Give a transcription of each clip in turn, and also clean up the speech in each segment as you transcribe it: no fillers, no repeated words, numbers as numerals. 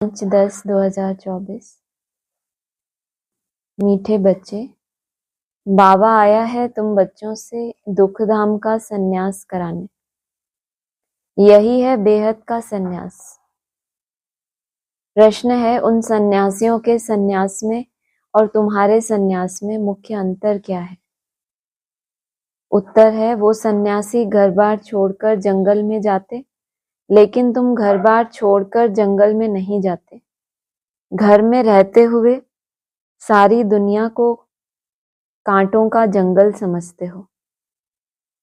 5/10/2024। मीठे बच्चे, बाबा आया है तुम बच्चों से दुख धाम का संन्यास कराने। यही है बेहद का संन्यास। प्रश्न है, उन सन्यासियों के संन्यास में और तुम्हारे संन्यास में मुख्य अंतर क्या है? उत्तर है, वो सन्यासी घर बार छोड़कर जंगल में जाते, लेकिन तुम घर बार छोड़कर जंगल में नहीं जाते। घर में रहते हुए सारी दुनिया को कांटों का जंगल समझते हो।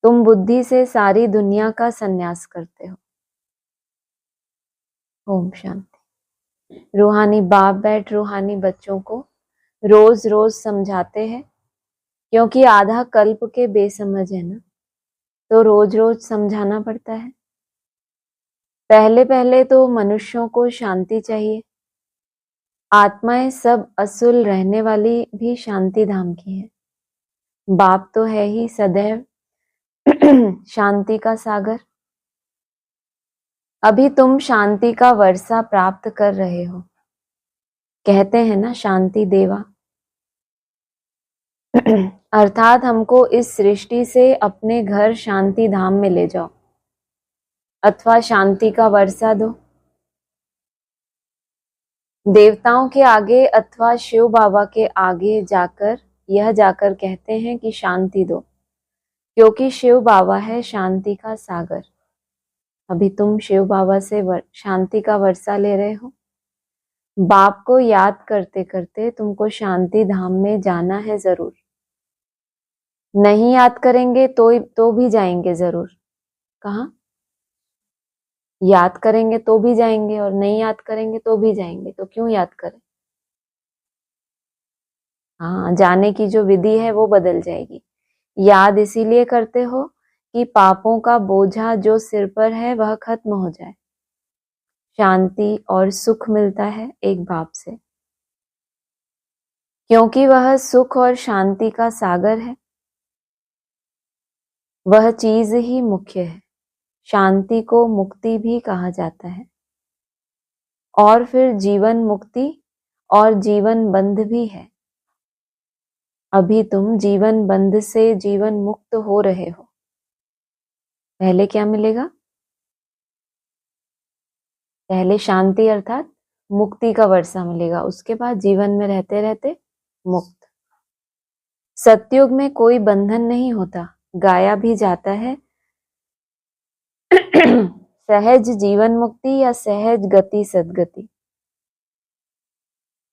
तुम बुद्धि से सारी दुनिया का संन्यास करते हो। ओम शांति। रूहानी बाप बैठ रूहानी बच्चों को रोज रोज समझाते हैं, क्योंकि आधा कल्प के बेसमझ है ना, तो रोज रोज समझाना पड़ता है। पहले पहले तो मनुष्यों को शांति चाहिए। आत्माएं सब असुल रहने वाली भी शांति धाम की है। बाप तो है ही सदैव शांति का सागर। अभी तुम शांति का वर्षा प्राप्त कर रहे हो। कहते हैं ना, शांति देवा। अर्थात हमको इस सृष्टि से अपने घर शांति धाम में ले जाओ, अथवा शांति का वर्षा दो। देवताओं के आगे अथवा शिव बाबा के आगे जाकर यह जाकर कहते हैं कि शांति दो, क्योंकि शिव बाबा है शांति का सागर। अभी तुम शिव बाबा से शांति का वर्षा ले रहे हो। बाप को याद करते करते तुमको शांति धाम में जाना है जरूर। नहीं याद करेंगे तो भी जाएंगे जरूर। कहाँ? याद करेंगे तो भी जाएंगे और नहीं याद करेंगे तो भी जाएंगे। तो क्यों याद करें? हाँ, जाने की जो विधि है वो बदल जाएगी। याद इसीलिए करते हो कि पापों का बोझा जो सिर पर है वह खत्म हो जाए। शांति और सुख मिलता है एक बाप से, क्योंकि वह सुख और शांति का सागर है। वह चीज ही मुख्य है। शांति को मुक्ति भी कहा जाता है, और फिर जीवन मुक्ति और जीवन बंध भी है। अभी तुम जीवन बंध से जीवन मुक्त हो रहे हो। पहले क्या मिलेगा? पहले शांति अर्थात मुक्ति का वर्षा मिलेगा, उसके बाद जीवन में रहते रहते मुक्त। सतयुग में कोई बंधन नहीं होता, गाया भी जाता है सहज जीवन मुक्ति या सहज गति सदगति।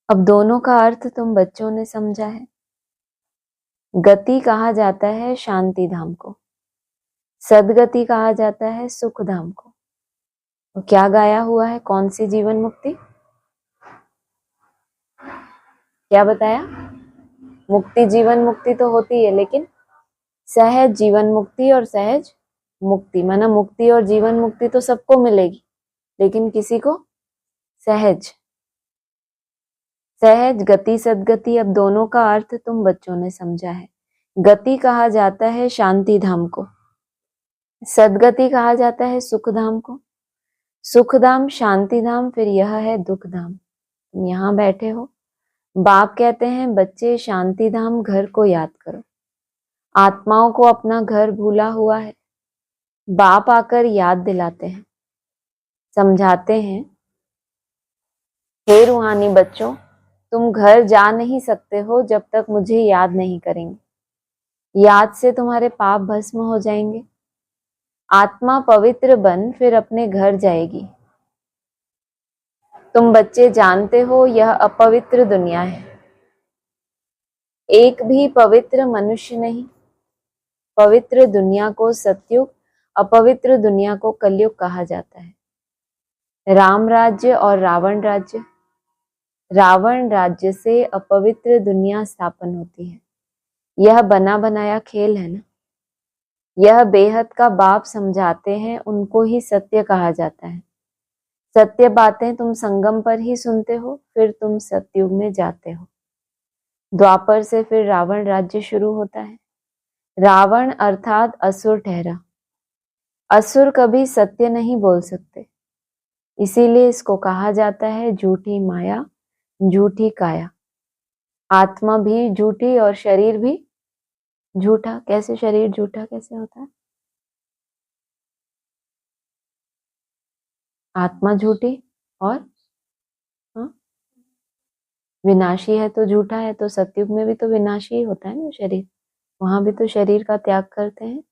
अब दोनों का अर्थ तुम बच्चों ने समझा है। गति कहा जाता है शांति धाम को, सदगति कहा जाता है सुख धाम को। तो क्या गाया हुआ है? कौन सी जीवन मुक्ति? क्या बताया? मुक्ति जीवन मुक्ति तो होती है, लेकिन सहज जीवन मुक्ति और सहज मुक्ति, माना मुक्ति और जीवन मुक्ति तो सबको मिलेगी, लेकिन किसी को सहज। सहज गति सदगति, अब दोनों का अर्थ तुम बच्चों ने समझा है। गति कहा जाता है शांति धाम को, सदगति कहा जाता है सुख धाम को। सुख धाम शांति धाम, फिर यह है दुख धाम। तुम यहाँ बैठे हो, बाप कहते हैं बच्चे शांति धाम घर को याद करो। आत्माओं को अपना घर भूला हुआ है। बाप आकर याद दिलाते हैं, समझाते हैं, हे रूहानी बच्चों, तुम घर जा नहीं सकते हो जब तक मुझे याद नहीं करेंगे। याद से तुम्हारे पाप भस्म हो जाएंगे। आत्मा पवित्र बन फिर अपने घर जाएगी। तुम बच्चे जानते हो यह अपवित्र दुनिया है। एक भी पवित्र मनुष्य नहीं। पवित्र दुनिया को सतयुग, अपवित्र दुनिया को कलयुग कहा जाता है। राम राज्य और रावण राज्य। रावण राज्य से अपवित्र दुनिया स्थापन होती है। यह बना बनाया खेल है ना। यह बेहद का बाप समझाते हैं, उनको ही सत्य कहा जाता है। सत्य बातें तुम संगम पर ही सुनते हो, फिर तुम सतयुग में जाते हो। द्वापर से फिर रावण राज्य शुरू होता है। रावण अर्थात असुर ठहरा। असुर कभी सत्य नहीं बोल सकते। इसीलिए इसको कहा जाता है झूठी माया, झूठी काया। आत्मा भी झूठी और शरीर भी झूठा। कैसे शरीर झूठा कैसे होता है? आत्मा झूठी और हाँ? विनाशी है तो झूठा है, तो सतयुग में भी तो विनाशी ही होता है ना शरीर, वहां भी तो शरीर का त्याग करते हैं।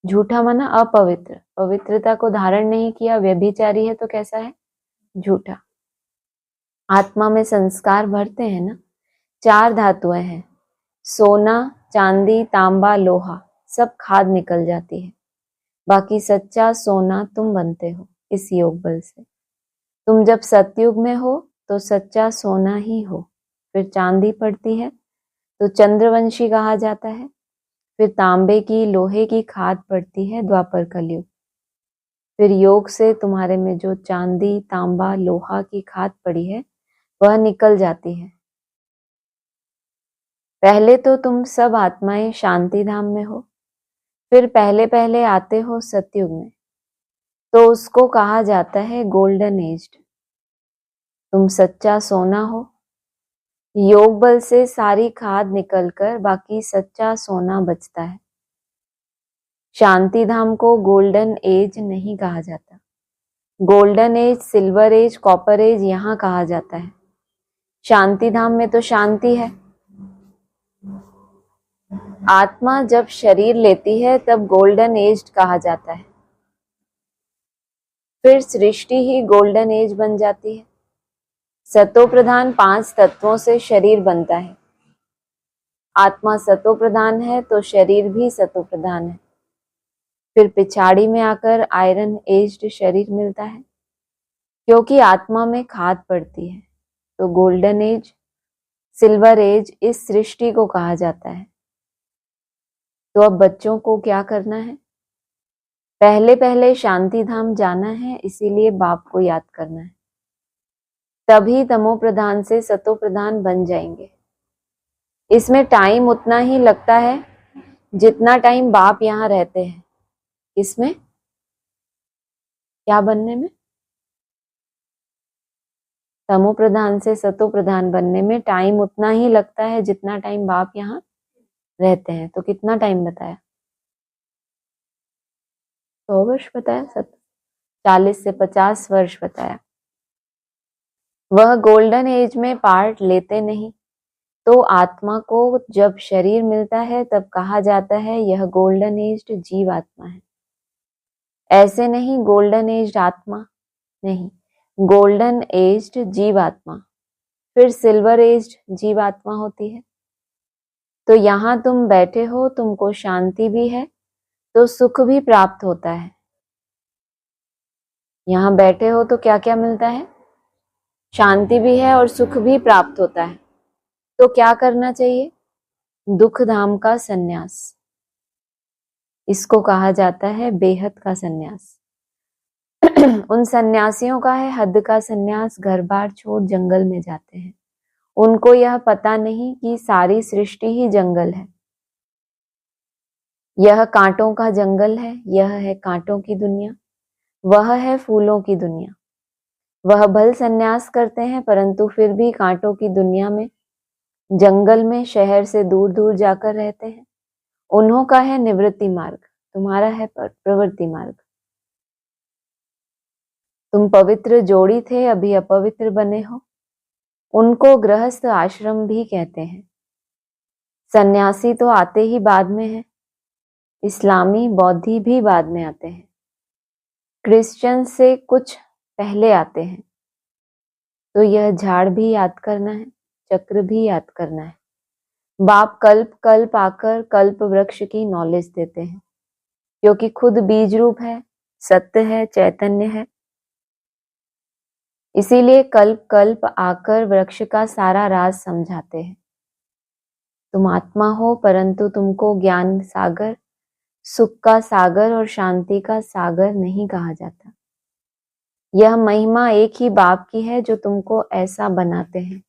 झूठा माना अपवित्र, पवित्रता को धारण नहीं किया, व्यभिचारी है तो कैसा है? झूठा। आत्मा में संस्कार भरते हैं ना, 4 धातुएं हैं, सोना, चांदी, तांबा, लोहा, सब खाद निकल जाती है। बाकी सच्चा सोना तुम बनते हो इस योग बल से। तुम जब सतयुग में हो तो सच्चा सोना ही हो, फिर चांदी पड़ती है तो चंद्रवंशी कहा जाता है, फिर तांबे की लोहे की खाद पड़ती है द्वापर कलयुग। फिर योग से तुम्हारे में जो चांदी तांबा लोहा की खाद पड़ी है वह निकल जाती है। पहले तो तुम सब आत्माएं शांति धाम में हो, फिर पहले पहले आते हो सतयुग में, तो उसको कहा जाता है गोल्डन एज्ड। तुम सच्चा सोना हो, योग बल से सारी खाद निकलकर बाकी सच्चा सोना बचता है। शांति धाम को गोल्डन एज नहीं कहा जाता। Golden age, silver age, copper age यहाँ कहा जाता है। शांति धाम में तो शांति है। आत्मा जब शरीर लेती है तब गोल्डन एज कहा जाता है, फिर सृष्टि ही गोल्डन एज बन जाती है। सतो प्रधान 5 तत्वों से शरीर बनता है। आत्मा सतो प्रधान है तो शरीर भी सतो प्रधान है। फिर पिछाड़ी में आकर आयरन एज्ड शरीर मिलता है, क्योंकि आत्मा में खाद पड़ती है। तो गोल्डन एज, सिल्वर एज इस सृष्टि को कहा जाता है। तो अब बच्चों को क्या करना है? पहले पहले शांति धाम जाना है, इसीलिए बाप को याद करना है, तभी तमो प्रधान से सतो प्रधान बन जाएंगे। इसमें टाइम उतना ही लगता है जितना टाइम बाप यहाँ रहते हैं। इसमें क्या बनने में? तमो प्रधान से सतो प्रधान बनने में टाइम उतना ही लगता है जितना टाइम बाप यहाँ रहते हैं। तो कितना टाइम बताया? 100 वर्ष बताया, 40 से 50 वर्ष बताया। वह गोल्डन एज में पार्ट लेते नहीं, तो आत्मा को जब शरीर मिलता है तब कहा जाता है यह गोल्डन एज्ड जीव आत्मा है। ऐसे नहीं गोल्डन एज्ड आत्मा नहीं, गोल्डन एज्ड जीव आत्मा, फिर सिल्वर एज्ड जीव आत्मा होती है। तो यहाँ तुम बैठे हो, तुमको शांति भी है तो सुख भी प्राप्त होता है। यहाँ बैठे हो तो क्या क्या मिलता है? शांति भी है और सुख भी प्राप्त होता है। तो क्या करना चाहिए? दुख धाम का सन्यास, इसको कहा जाता है बेहद का सन्यास। उन सन्यासियों का है हद का सन्यास, घर बार छोड़ जंगल में जाते हैं। उनको यह पता नहीं कि सारी सृष्टि ही जंगल है। यह कांटों का जंगल है, यह है कांटों की दुनिया, वह है फूलों की दुनिया। वह भल सन्यास करते हैं परंतु फिर भी कांटों की दुनिया में, जंगल में, शहर से दूर दूर जाकर रहते हैं। उन्हों का है निवृत्ति मार्ग, तुम्हारा है प्रवृत्ति मार्ग। तुम पवित्र जोड़ी थे, अभी अपवित्र बने हो। उनको गृहस्थ आश्रम भी कहते हैं। सन्यासी तो आते ही बाद में है, इस्लामी बौद्धि भी बाद में आते हैं, क्रिश्चियन से कुछ पहले आते हैं। तो यह झाड़ भी याद करना है, चक्र भी याद करना है। बाप कल्प कल्प आकर कल्प वृक्ष की नॉलेज देते हैं, क्योंकि खुद बीज रूप है, सत्य है, चैतन्य है। इसीलिए कल्प कल्प आकर वृक्ष का सारा राज समझाते हैं। तुम आत्मा हो परंतु तुमको ज्ञान सागर, सुख का सागर और शांति का सागर नहीं कहा जाता। यह महिमा एक ही बाप की है जो तुमको ऐसा बनाते हैं।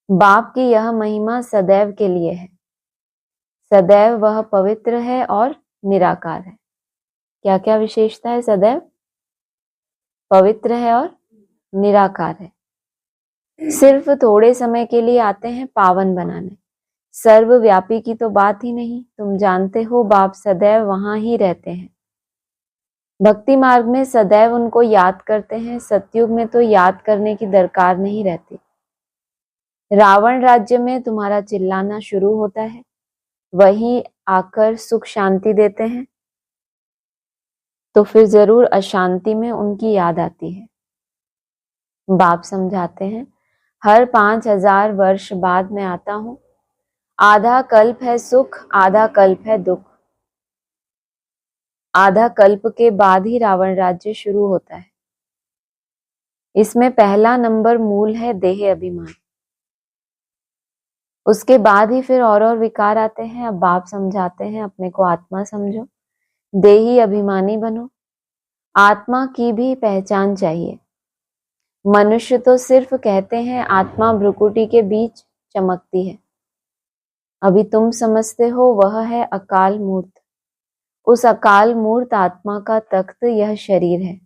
बाप की यह महिमा सदैव के लिए है। सदैव वह पवित्र है और निराकार है। क्या क्या विशेषता है सदैव? पवित्र है और निराकार है। सिर्फ थोड़े समय के लिए आते हैं पावन बनाने। सर्वव्यापी की तो बात ही नहीं। तुम जानते हो बाप सदैव वहां ही रहते हैं। भक्ति मार्ग में सदैव उनको याद करते हैं। सतयुग में तो याद करने की दरकार नहीं रहती। रावण राज्य में तुम्हारा चिल्लाना शुरू होता है, वहीं आकर सुख शांति देते हैं, तो फिर जरूर अशांति में उनकी याद आती है। बाप समझाते हैं, हर 5000 वर्ष बाद मैं आता हूं। आधा कल्प है सुख, आधा कल्प है दुख। आधा कल्प के बाद ही रावण राज्य शुरू होता है। इसमें पहला नंबर मूल है देह अभिमान। उसके बाद ही फिर और विकार आते हैं। अब बाप समझाते हैं, अपने को आत्मा समझो, देही अभिमानी बनो। आत्मा की भी पहचान चाहिए। मनुष्य तो सिर्फ कहते हैं आत्मा भ्रुकुटी के बीच चमकती है। अभी तुम समझते हो वह है अकाल मूर्त। उस अकाल मूर्त आत्मा का तख्त यह शरीर है।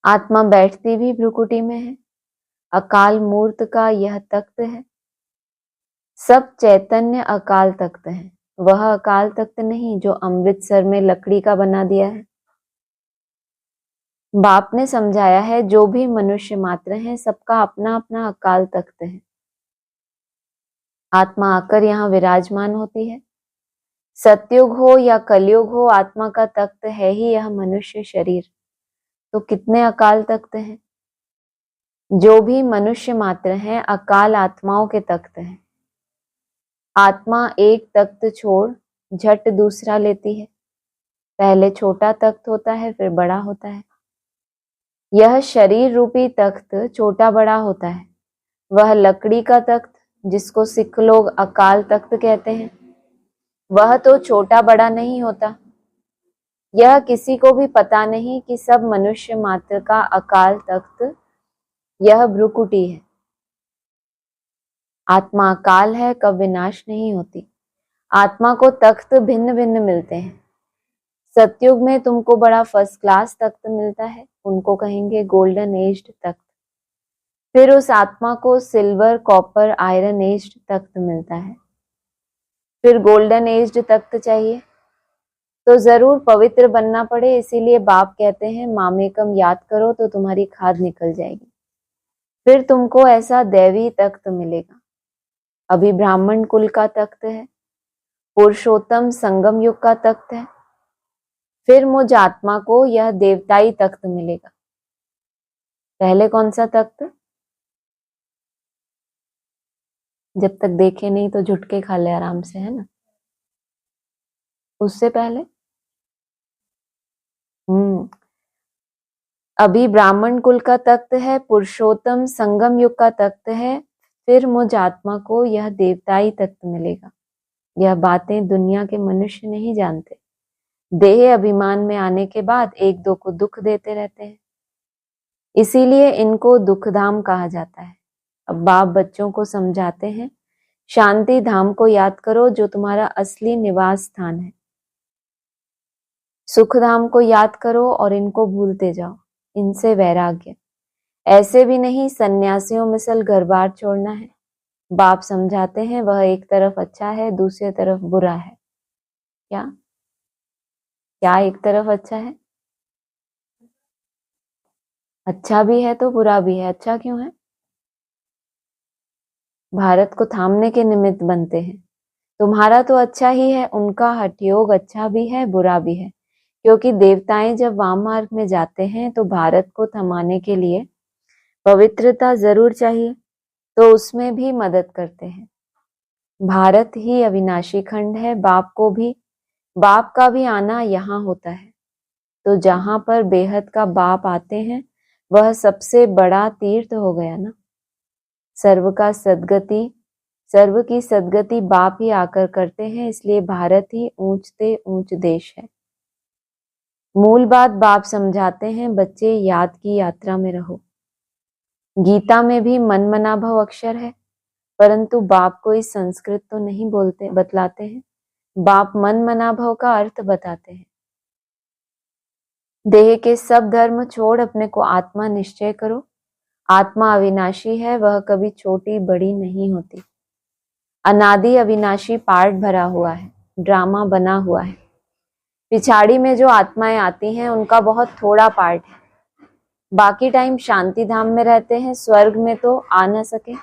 आत्मा बैठती भी भ्रुकुटी में है। अकाल मूर्त का यह तख्त है। सब चैतन्य अकाल तख्त है। वह अकाल तख्त नहीं जो अमृतसर में लकड़ी का बना दिया है। बाप ने समझाया है जो भी मनुष्य मात्र हैं सबका अपना अपना अकाल तख्त है। आत्मा आकर यहाँ विराजमान होती है। सतयुग हो या कलयुग हो, आत्मा का तख्त है ही यह मनुष्य शरीर। तो कितने अकाल तख्त हैं? जो भी मनुष्य मात्र हैं अकाल आत्माओं के तख्त हैं। आत्मा एक तख्त छोड़ झट दूसरा लेती है। पहले छोटा तख्त होता है, फिर बड़ा होता है। यह शरीर रूपी तख्त छोटा बड़ा होता है। वह लकड़ी का तख्त, जिसको सिख लोग अकाल तख्त कहते हैं, वह तो छोटा बड़ा नहीं होता। यह किसी को भी पता नहीं कि सब मनुष्य मात्र का अकाल तख्त यह भ्रुकुटी है। आत्मा अकाल है, कब विनाश नहीं होती। आत्मा को तख्त भिन्न भिन्न मिलते हैं। सतयुग में तुमको बड़ा फर्स्ट क्लास तख्त मिलता है, उनको कहेंगे गोल्डन एज्ड तख्त। फिर उस आत्मा को सिल्वर, कॉपर, आयरन एज्ड तख्त मिलता है। फिर गोल्डन एज्ड तख्त चाहिए तो जरूर पवित्र बनना पड़े। इसीलिए बाप कहते हैं मामेकम याद करो तो तुम्हारी खाद निकल जाएगी। फिर तुमको ऐसा दैवी तख्त मिलेगा। अभी ब्राह्मण कुल का तख्त है, पुरुषोत्तम संगम युग का तख्त है। फिर मुझ आत्मा को यह देवताई तख्त मिलेगा। पहले कौन सा तख्त? जब तक देखे नहीं तो झुटके खा ले आराम से, है ना। उससे पहले अभी ब्राह्मण कुल का तख्त है, पुरुषोत्तम संगम युग का तख्त है। फिर मुझ आत्मा को यह देवताई तख्त मिलेगा। यह बातें दुनिया के मनुष्य नहीं जानते। देह अभिमान में आने के बाद एक दो को दुख देते रहते हैं, इसीलिए इनको दुखधाम कहा जाता है। अब बाप बच्चों को समझाते हैं, शांति धाम को याद करो जो तुम्हारा असली निवास स्थान है। सुख धाम को याद करो और इनको भूलते जाओ। इनसे वैराग्य। ऐसे भी नहीं सन्यासियों मिसल घर बार छोड़ना है। बाप समझाते हैं वह एक तरफ अच्छा है, दूसरी तरफ बुरा है। क्या क्या एक तरफ अच्छा है? अच्छा भी है तो बुरा भी है। अच्छा क्यों है? भारत को थामने के निमित्त बनते हैं। तुम्हारा तो अच्छा ही है, उनका हठयोग अच्छा भी है बुरा भी है। क्योंकि देवताएं जब वाम मार्ग में जाते हैं तो भारत को थमाने के लिए पवित्रता जरूर चाहिए, तो उसमें भी मदद करते हैं। भारत ही अविनाशी खंड है। बाप का भी आना यहाँ होता है। तो जहां पर बेहद का बाप आते हैं वह सबसे बड़ा तीर्थ हो गया ना। सर्व की सदगति बाप ही आकर करते हैं। इसलिए भारत ही ऊंचते ऊंच देश है। मूल बात बाप समझाते हैं, बच्चे याद की यात्रा में रहो। गीता में भी मन मना भव अक्षर है, परंतु बाप कोई संस्कृत तो नहीं बतलाते हैं। बाप मन मना भव का अर्थ बताते हैं। देह के सब धर्म छोड़ अपने को आत्मा निश्चय करो। आत्मा अविनाशी है, वह कभी छोटी बड़ी नहीं होती। अनादि अविनाशी पार्ट भरा हुआ है, ड्रामा बना हुआ है। पिछाड़ी में जो आत्माएं आती हैं उनका बहुत थोड़ा पार्ट है। बाकी टाइम शांति धाम में रहते हैं, स्वर्ग में तो आ न सके।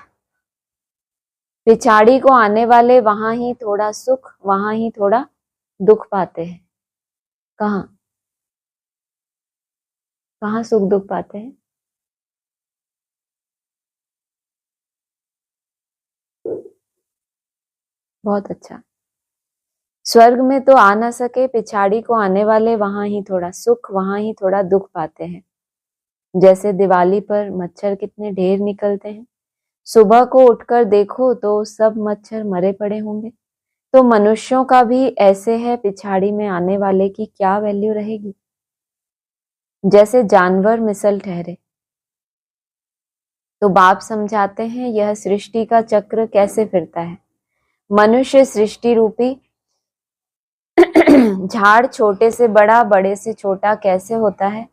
पिछाड़ी को आने वाले वहां ही थोड़ा सुख, वहां ही थोड़ा दुख पाते हैं। कहाँ कहाँ सुख दुख पाते हैं? बहुत अच्छा। स्वर्ग में तो आ ना सके, पिछाड़ी को आने वाले वहां ही थोड़ा सुख, वहां ही थोड़ा दुख पाते हैं। जैसे दिवाली पर मच्छर कितने ढेर निकलते हैं, सुबह को उठकर देखो तो सब मच्छर मरे पड़े होंगे। तो मनुष्यों का भी ऐसे है, पिछाड़ी में आने वाले की क्या वैल्यू रहेगी। जैसे जानवर मिसल ठहरे। तो बाप समझाते हैं यह सृष्टि का चक्र कैसे फिरता है। मनुष्य सृष्टि रूपी झाड़ छोटे से बड़ा, बड़े से छोटा कैसे होता है।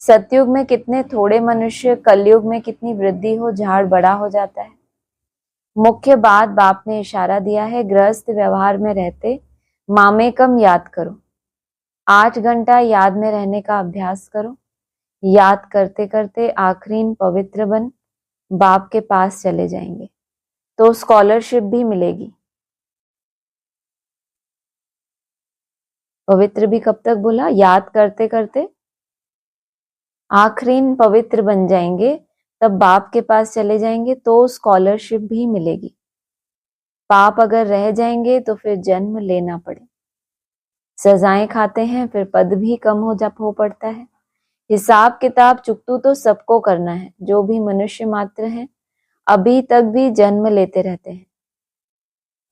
सतयुग में कितने थोड़े मनुष्य, कलयुग में कितनी वृद्धि हो, झाड़ बड़ा हो जाता है। मुख्य बात बाप ने इशारा दिया है, गृहस्थ व्यवहार में रहते मामेकम याद करो। 8 घंटा याद में रहने का अभ्यास करो। याद करते करते आखिरीन पवित्र बन बाप के पास चले जाएंगे, तो स्कॉलरशिप भी मिलेगी। पवित्र भी कब तक बोला? याद करते करते आखिरीन पवित्र बन जाएंगे, तब बाप के पास चले जाएंगे, तो स्कॉलरशिप भी मिलेगी। पाप अगर रह जाएंगे तो फिर जन्म लेना पड़े, सजाएं खाते हैं, फिर पद भी कम हो पड़ता है। हिसाब किताब चुकतू तो सबको करना है, जो भी मनुष्य मात्र हैं अभी तक भी जन्म लेते रहते हैं।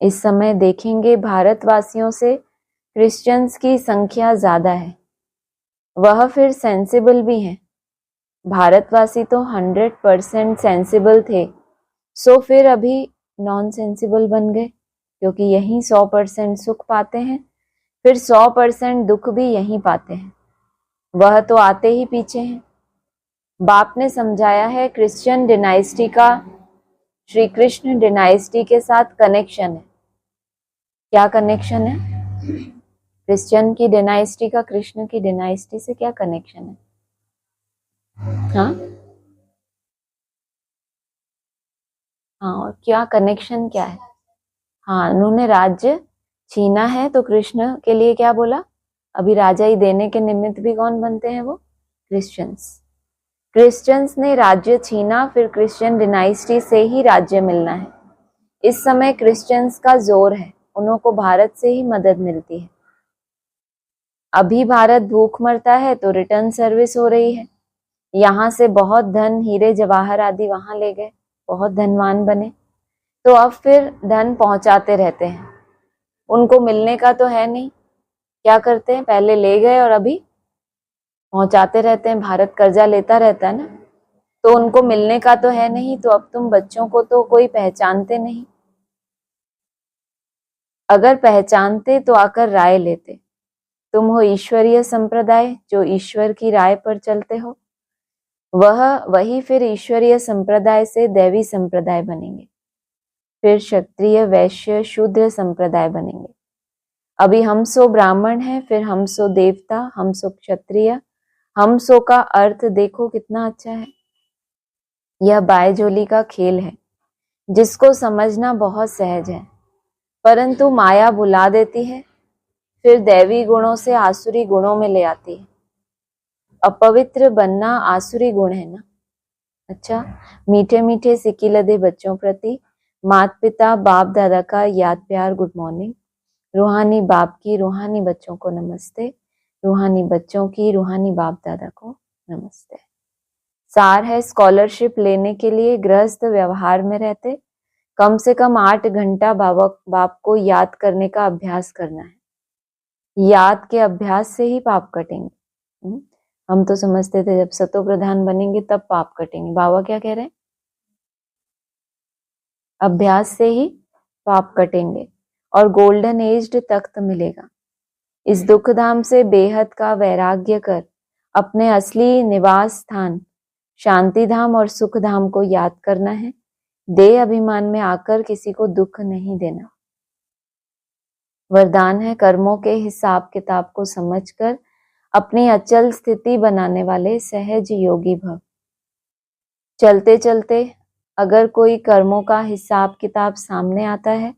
इस समय देखेंगे भारतवासियों से क्रिश्चियंस की संख्या ज्यादा है, वह फिर सेंसिबल भी हैं। भारतवासी तो 100% सेंसिबल थे, सो फिर अभी नॉन सेंसिबल बन गए, क्योंकि यही 100% सुख पाते हैं, फिर 100% दुख भी यहीं पाते हैं। वह तो आते ही पीछे हैं। बाप ने समझाया है क्रिश्चियन डिनाइस्टी का श्री कृष्ण डिनाइस्टी के साथ कनेक्शन है। क्या कनेक्शन है? क्रिश्चियन की डिनाइस्टी का कृष्ण की डिनाइस्टी से क्या कनेक्शन है? हाँ हाँ, और क्या कनेक्शन क्या है? हाँ, उन्होंने राज्य छीना है, तो कृष्ण के लिए क्या बोला? अभी राजा ही देने के निमित्त भी कौन बनते हैं? वो क्रिश्चियंस। क्रिश्चियंस ने राज्य छीना, फिर क्रिश्चियन डिनाइस्टी से ही राज्य मिलना है। इस समय क्रिश्चियंस का जोर है, उन्हों को भारत से ही मदद मिलती है। अभी भारत भूख मरता है तो रिटर्न सर्विस हो रही है। यहाँ से बहुत धन, हीरे जवाहर आदि वहां ले गए, बहुत धनवान बने, तो अब फिर धन पहुंचाते रहते हैं। उनको मिलने का तो है नहीं, क्या करते हैं? पहले ले गए और अभी पहुंचाते रहते हैं। भारत कर्जा लेता रहता है ना, तो उनको मिलने का तो है नहीं, तो अब तुम बच्चों को तो कोई पहचानते नहीं। अगर पहचानते तो आकर राय लेते। तुम हो ईश्वरीय संप्रदाय, जो ईश्वर की राय पर चलते हो, वही फिर ईश्वरीय संप्रदाय से दैवी संप्रदाय बनेंगे, फिर क्षत्रिय वैश्य शूद्र संप्रदाय बनेंगे। अभी हम सो ब्राह्मण हैं, फिर हम सो देवता, हम सो क्षत्रिय। हम सो का अर्थ देखो कितना अच्छा है। यह बायझोली का खेल है, जिसको समझना बहुत सहज है, परंतु माया भुला देती है, फिर दैवी गुणों से आसुरी गुणों में ले आती है। अपवित्र बनना आसुरी गुण है ना। अच्छा, मीठे मीठे सिक्की लदे बच्चों प्रति माता पिता बाप दादा का याद प्यार गुड मॉर्निंग। रूहानी बाप की रूहानी बच्चों को नमस्ते, रूहानी बच्चों की रूहानी बाप दादा को नमस्ते। सार है, स्कॉलरशिप लेने के लिए गृहस्थ व्यवहार में रहते कम से कम 8 घंटा बाप को याद करने का अभ्यास करना है। याद के अभ्यास से ही पाप कटेंगे। हम तो समझते थे जब सतो प्रधान बनेंगे तब पाप कटेंगे। बाबा क्या कह रहे हैं? अभ्यास से ही पाप कटेंगे और गोल्डन एज्ड तख्त मिलेगा। इस दुख धाम से बेहद का वैराग्य कर अपने असली निवास स्थान शांति धाम और सुख धाम को याद करना है। देह अभिमान में आकर किसी को दुख नहीं देना। वरदान है, कर्मों के हिसाब किताब को समझकर अपनी अचल स्थिति बनाने वाले सहज योगी भव। चलते चलते अगर कोई कर्मों का हिसाब किताब सामने आता है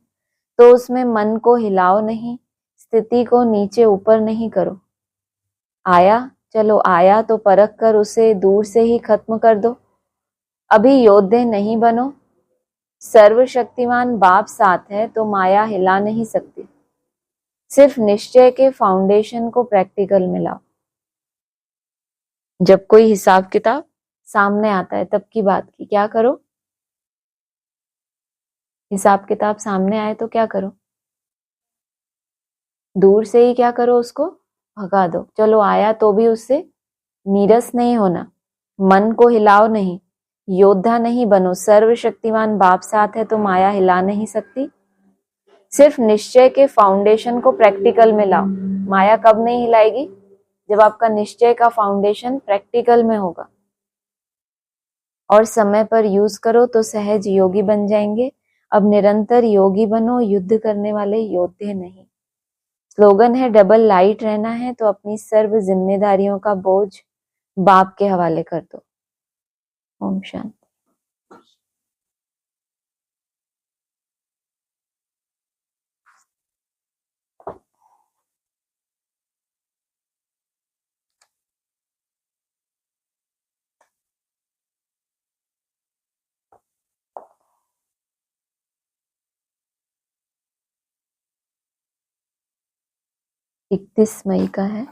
तो उसमें मन को हिलाओ नहीं, स्थिति को नीचे ऊपर नहीं करो। आया, चलो आया तो परख कर उसे दूर से ही खत्म कर दो। अभी योद्धे नहीं बनो, सर्वशक्तिमान बाप साथ है तो माया हिला नहीं सकती। सिर्फ निश्चय के फाउंडेशन को प्रैक्टिकल में लाओ। जब कोई हिसाब किताब सामने आता है तब की बात की, क्या करो? हिसाब किताब सामने आए तो क्या करो? दूर से ही क्या करो? उसको भगा दो। चलो आया तो भी उससे नीरस नहीं होना, मन को हिलाओ नहीं, योद्धा नहीं बनो, सर्वशक्तिमान बाप साथ है तो माया हिला नहीं सकती। सिर्फ निश्चय के फाउंडेशन को प्रैक्टिकल में लाओ। माया कब नहीं हिलाएगी? जब आपका निश्चय का फाउंडेशन प्रैक्टिकल में होगा। और समय पर यूज करो तो सहज योगी बन जाएंगे। अब निरंतर योगी बनो, युद्ध करने वाले योद्धे नहीं। स्लोगन है, डबल लाइट रहना है तो अपनी सर्व जिम्मेदारियों का बोझ बाप के हवाले कर दो। ओम शांति। 31 मई का है।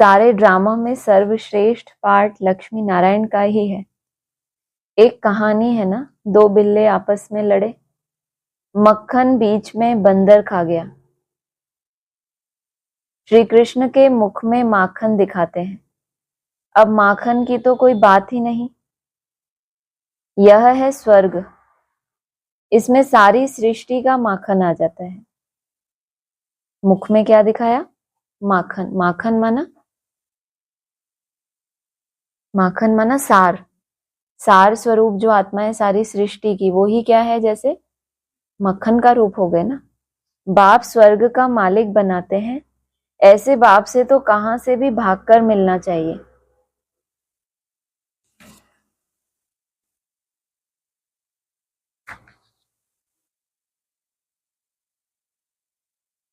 सारे ड्रामा में सर्वश्रेष्ठ पार्ट लक्ष्मी नारायण का ही है। एक कहानी है ना, 2 बिल्ले आपस में लड़े, मक्खन बीच में बंदर खा गया। श्री कृष्ण के मुख में माखन दिखाते हैं। अब माखन की तो कोई बात ही नहीं। यह है स्वर्ग, इसमें सारी सृष्टि का माखन आ जाता है। मुख में क्या दिखाया? माखन। माखन माना सार, सार स्वरूप जो आत्मा है सारी सृष्टि की, वो ही क्या है? जैसे मक्खन का रूप हो गए ना। बाप स्वर्ग का मालिक बनाते हैं, ऐसे बाप से तो कहां से भी भागकर मिलना चाहिए।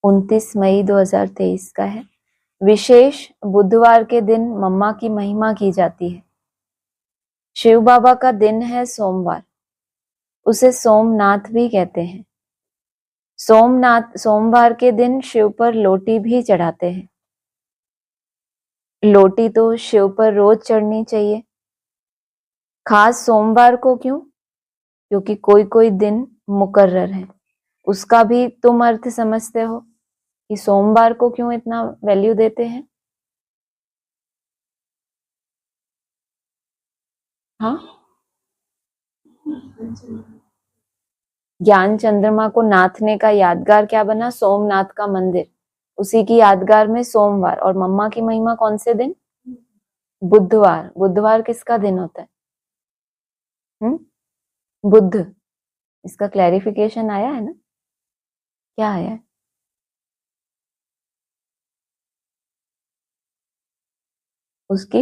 उनतीस मई 2023 का है। विशेष बुधवार के दिन मम्मा की महिमा की जाती है। शिव बाबा का दिन है सोमवार, उसे सोमनाथ भी कहते हैं। सोमवार के दिन शिव पर लोटी भी चढ़ाते हैं। लोटी तो शिव पर रोज चढ़नी चाहिए। खास सोमवार को क्यों? क्योंकि कोई कोई दिन मुकर्रर है। उसका भी तुम अर्थ समझते हो कि सोमवार को क्यों इतना वैल्यू देते हैं? हाँ, ज्ञान चंद्रमा को नाथने का यादगार क्या बना? सोमनाथ का मंदिर। उसी की यादगार में सोमवार। और मम्मा की महिमा कौन से दिन? बुधवार। बुधवार किसका दिन होता है? बुध। इसका क्लैरिफिकेशन आया है ना? क्या आया है? उसकी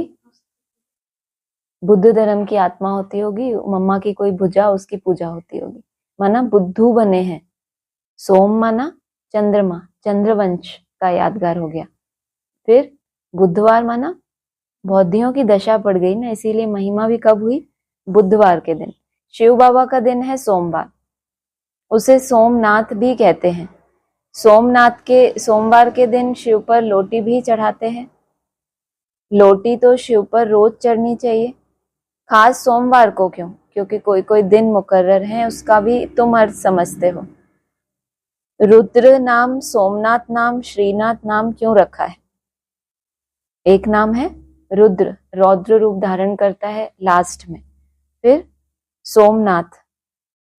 बुद्ध धर्म की आत्मा होती होगी, मम्मा की कोई भुजा, उसकी पूजा होती होगी। माना बुद्धू बने हैं। सोम माना चंद्रमा, चंद्रवंश का यादगार हो गया। फिर बुधवार माना बौद्धियों की दशा पड़ गई ना, इसीलिए महिमा भी कब हुई? बुधवार के दिन। शिव बाबा का दिन है सोमवार, उसे सोमनाथ भी कहते हैं। सोमवार के दिन शिव पर लोटी भी चढ़ाते हैं। लोटी तो शिव पर रोज चढ़नी चाहिए। खास सोमवार को क्यों? क्योंकि कोई कोई दिन मुकर्रर है, उसका भी तुम अर्थ समझते हो। रुद्र नाम, सोमनाथ नाम, श्रीनाथ नाम क्यों रखा है? एक नाम है रुद्र, रौद्र रूप धारण करता है लास्ट में। फिर सोमनाथ,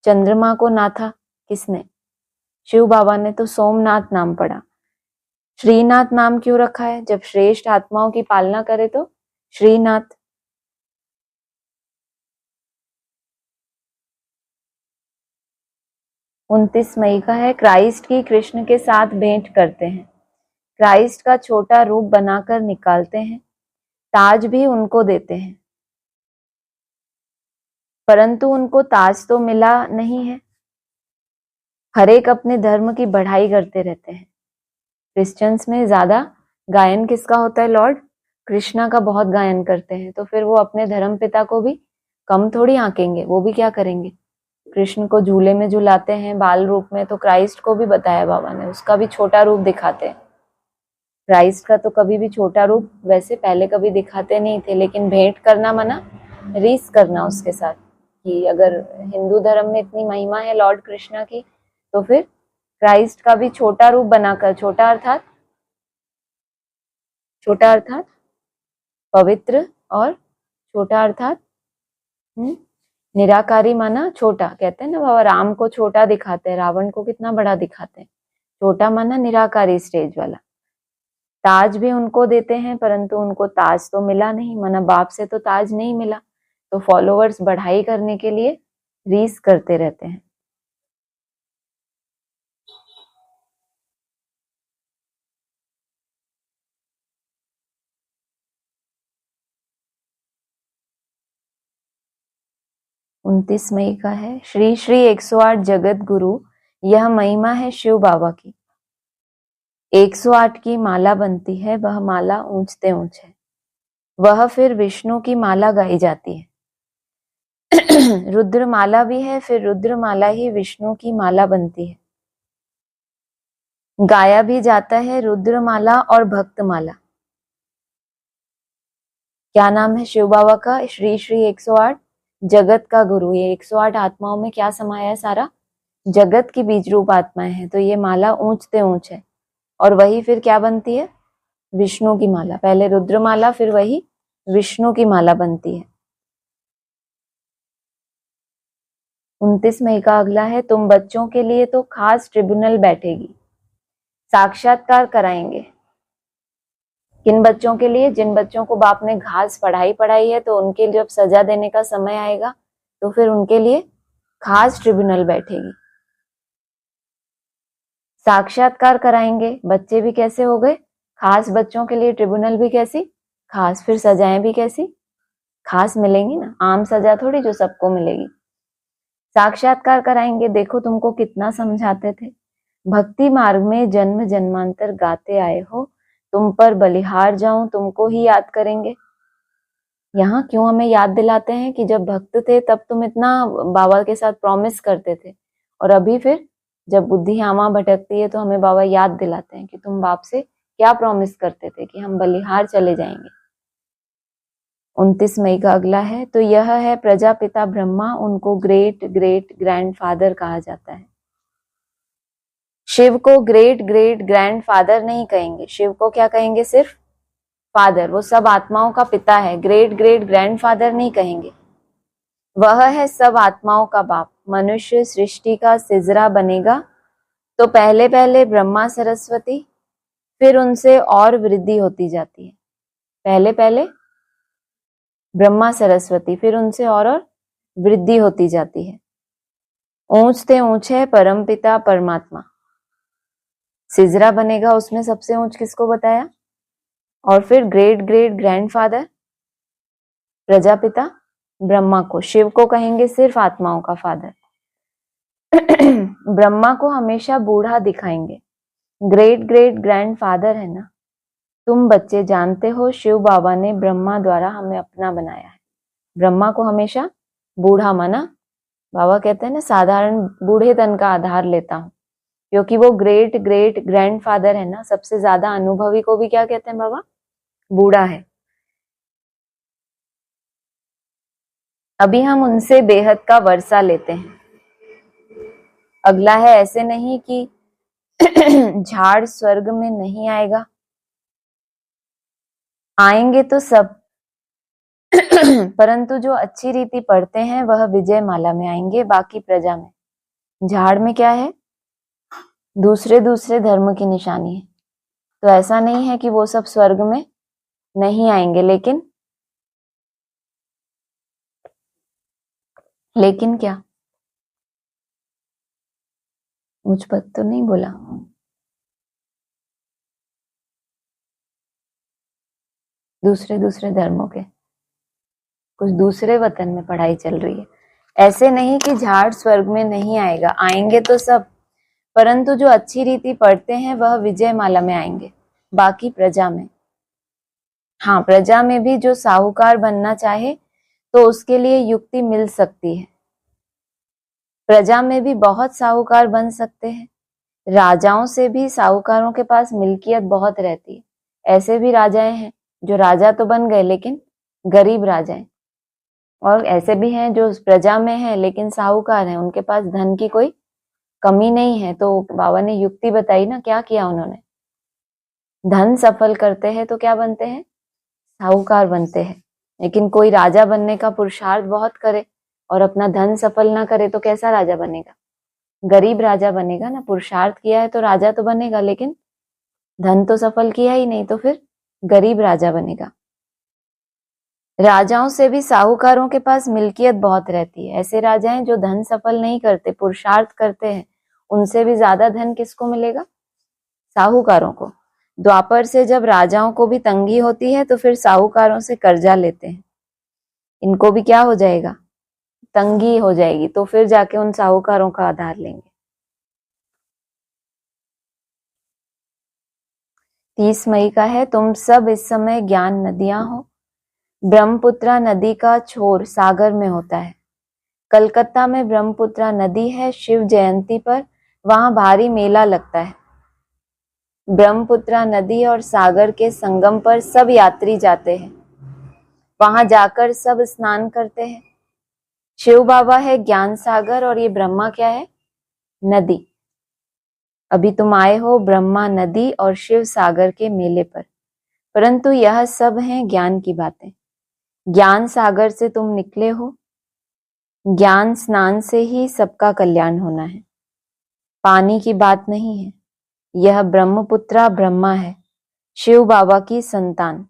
चंद्रमा को नाथा किसने? शिव बाबा ने, तो सोमनाथ नाम पड़ा। श्रीनाथ नाम क्यों रखा है? जब श्रेष्ठ आत्माओं की पालना करे तो श्रीनाथ। 29 मई का है, क्राइस्ट की कृष्ण के साथ भेंट करते हैं। क्राइस्ट का छोटा रूप बनाकर निकालते हैं, ताज भी उनको देते हैं, परंतु उनको ताज तो मिला नहीं है। हर एक अपने धर्म की बढ़ाई करते रहते हैं। क्रिश्चियंस में ज्यादा गायन किसका होता है? लॉर्ड कृष्णा का बहुत गायन करते हैं, तो फिर वो अपने धर्म पिता को भी कम थोड़ी आंकेंगे। वो भी क्या करेंगे? कृष्ण को झूले में झुलाते हैं बाल रूप में, तो क्राइस्ट को भी बताया बाबा ने, उसका भी छोटा रूप दिखाते हैं। क्राइस्ट का तो कभी भी छोटा रूप वैसे पहले कभी दिखाते नहीं थे, लेकिन भेंट करना मना, रीस करना उसके साथ, कि अगर हिंदू धर्म में इतनी महिमा है लॉर्ड कृष्णा की, तो फिर क्राइस्ट का भी छोटा रूप बनाकर, छोटा अर्थात पवित्र, और छोटा अर्थात निराकारी माना छोटा। कहते हैं ना बाबा, राम को छोटा दिखाते हैं, रावण को कितना बड़ा दिखाते हैं। छोटा माना निराकारी, स्टेज वाला। ताज भी उनको देते हैं, परंतु उनको ताज तो मिला नहीं, माना बाप से तो ताज नहीं मिला, तो फॉलोवर्स बढ़ाई करने के लिए रीस करते रहते हैं। उनतीस मई का है, श्री श्री 108 जगत गुरु, यह महिमा है शिव बाबा की। 108 की माला बनती है, वह माला ऊंचते ऊंच है। वह फिर विष्णु की माला गाई जाती है। रुद्र माला भी है, फिर रुद्र माला ही विष्णु की माला बनती है। गाया भी जाता है रुद्र माला और भक्त माला। क्या नाम है शिव बाबा का? श्री श्री 108 जगत का गुरु। ये 108 आत्माओं में क्या समाया है? सारा जगत की बीज रूप आत्माएं हैं। तो ये माला ऊंचते ऊंच है, और वही फिर क्या बनती है? विष्णु की माला। पहले रुद्र माला, फिर वही विष्णु की माला बनती है। 29 मई का अगला है, तुम बच्चों के लिए तो खास ट्रिब्यूनल बैठेगी, साक्षात्कार कराएंगे। किन बच्चों के लिए? जिन बच्चों को बाप ने घास पढ़ाई है, तो उनके जब सजा देने का समय आएगा, तो फिर उनके लिए खास ट्रिब्यूनल बैठेगी। साक्षात्कार कराएंगे। बच्चे भी कैसे हो गए? खास। बच्चों के लिए ट्रिब्यूनल भी कैसी? खास। फिर सजाएं भी कैसी? खास मिलेंगी ना, आम सजा थोड़ी जो सबको मिलेगी। साक्षात्कार कराएंगे। देखो तुमको कितना समझाते थे, भक्ति मार्ग में जन्म जन्मांतर गाते आए हो, तुम पर बलिहार जाऊं, तुमको ही याद करेंगे। यहाँ क्यों हमें याद दिलाते हैं कि जब भक्त थे तब तुम इतना बाबा के साथ प्रॉमिस करते थे, और अभी फिर जब बुद्धि आमा भटकती है तो हमें बाबा याद दिलाते हैं कि तुम बाप से क्या प्रॉमिस करते थे, कि हम बलिहार चले जाएंगे। 29 मई का अगला है, तो यह है प्रजापिता ब्रह्मा, उनको ग्रेट ग्रेट ग्रैंडफादर कहा जाता है। शिव को ग्रेट ग्रेट ग्रैंडफादर नहीं कहेंगे, शिव को क्या कहेंगे? सिर्फ फादर। वो सब आत्माओं का पिता है, ग्रेट ग्रेट ग्रैंडफादर नहीं कहेंगे। वह है सब आत्माओं का बाप। मनुष्य सृष्टि का सिजरा बनेगा, तो पहले पहले ब्रह्मा सरस्वती, फिर उनसे और वृद्धि होती जाती है। पहले पहले ब्रह्मा सरस्वती, फिर उनसे और वृद्धि होती जाती है। ऊंचते ऊंच है परमपिता परमात्मा। सिजरा बनेगा, उसमें सबसे ऊंच किसको बताया? और फिर great great grandfather Prajapita Brahma को। शिव को कहेंगे सिर्फ आत्माओं का फादर। ब्रह्मा को हमेशा बूढ़ा दिखाएंगे। ग्रेट ग्रेट ग्रैंडफादर है ना। तुम बच्चे जानते हो शिव बाबा ने ब्रह्मा द्वारा हमें अपना बनाया है। ब्रह्मा को हमेशा बूढ़ा माना। बाबा कहते हैं ना, साधारण बूढ़े तन का आधार लेता हूं, क्योंकि वो ग्रेट ग्रेट ग्रैंडफादर है ना। सबसे ज्यादा अनुभवी को भी क्या कहते हैं बाबा? बूढ़ा है। अभी हम उनसे बेहद का वर्षा लेते हैं। अगला है, ऐसे नहीं कि झाड़ स्वर्ग में नहीं आएगा, आएंगे तो सब, परंतु जो अच्छी रीति पढ़ते हैं वह विजय माला में आएंगे, बाकी प्रजा में। झाड़ में क्या है? दूसरे दूसरे धर्म की निशानी है। तो ऐसा नहीं है कि वो सब स्वर्ग में नहीं आएंगे, लेकिन क्या, मुझ पर तो नहीं बोला। दूसरे दूसरे धर्मों के कुछ दूसरे वतन में पढ़ाई चल रही है। ऐसे नहीं कि झाड़ स्वर्ग में नहीं आएगा, आएंगे तो सब, परंतु जो अच्छी रीति पढ़ते हैं वह विजय माला में आएंगे, बाकी प्रजा में। हाँ, प्रजा में भी जो साहूकार बनना चाहे तो उसके लिए युक्ति मिल सकती है। प्रजा में भी बहुत साहूकार बन सकते हैं। राजाओं से भी साहूकारों के पास मिल्कियत बहुत रहती है। ऐसे भी राजाएं हैं जो राजा तो बन गए लेकिन गरीब राजाएं, और ऐसे भी हैं जो प्रजा में हैं लेकिन साहूकार हैं, उनके पास धन की कोई कमी नहीं है। तो बाबा ने युक्ति बताई ना, क्या किया उन्होंने, धन सफल करते हैं तो क्या बनते हैं, साहूकार बनते हैं। लेकिन कोई राजा बनने का पुरुषार्थ बहुत करे और अपना धन सफल ना करे तो कैसा राजा बनेगा, गरीब राजा बनेगा ना। पुरुषार्थ किया है तो राजा तो बनेगा, लेकिन धन तो सफल किया ही नहीं, तो फिर गरीब राजा बनेगा। राजाओं से भी साहूकारों के पास मिल्कियत बहुत रहती है। ऐसे राजा हैं जो धन सफल नहीं करते, पुरुषार्थ करते हैं, उनसे भी ज्यादा धन किसको मिलेगा, साहूकारों को। द्वापर से जब राजाओं को भी तंगी होती है तो फिर साहूकारों से कर्जा लेते हैं, इनको भी क्या हो जाएगा, तंगी हो जाएगी, तो फिर जाके उन साहूकारों का आधार लेंगे। 30 मई का है, तुम सब इस समय ज्ञान नदियां हो। ब्रह्मपुत्रा नदी का छोर सागर में होता है। कलकत्ता में ब्रह्मपुत्रा नदी है, शिव जयंती पर वहां भारी मेला लगता है। ब्रह्मपुत्रा नदी और सागर के संगम पर सब यात्री जाते हैं, वहां जाकर सब स्नान करते हैं। शिव बाबा है ज्ञान सागर और ये ब्रह्मा क्या है, नदी। अभी तुम आए हो ब्रह्मा नदी और शिव सागर के मेले पर, परंतु यह सब है ज्ञान की बातें। ज्ञान सागर से तुम निकले हो, ज्ञान स्नान से ही सबका कल्याण होना है, पानी की बात नहीं है। यह ब्रह्मपुत्रा ब्रह्मा है, शिव बाबा की संतान,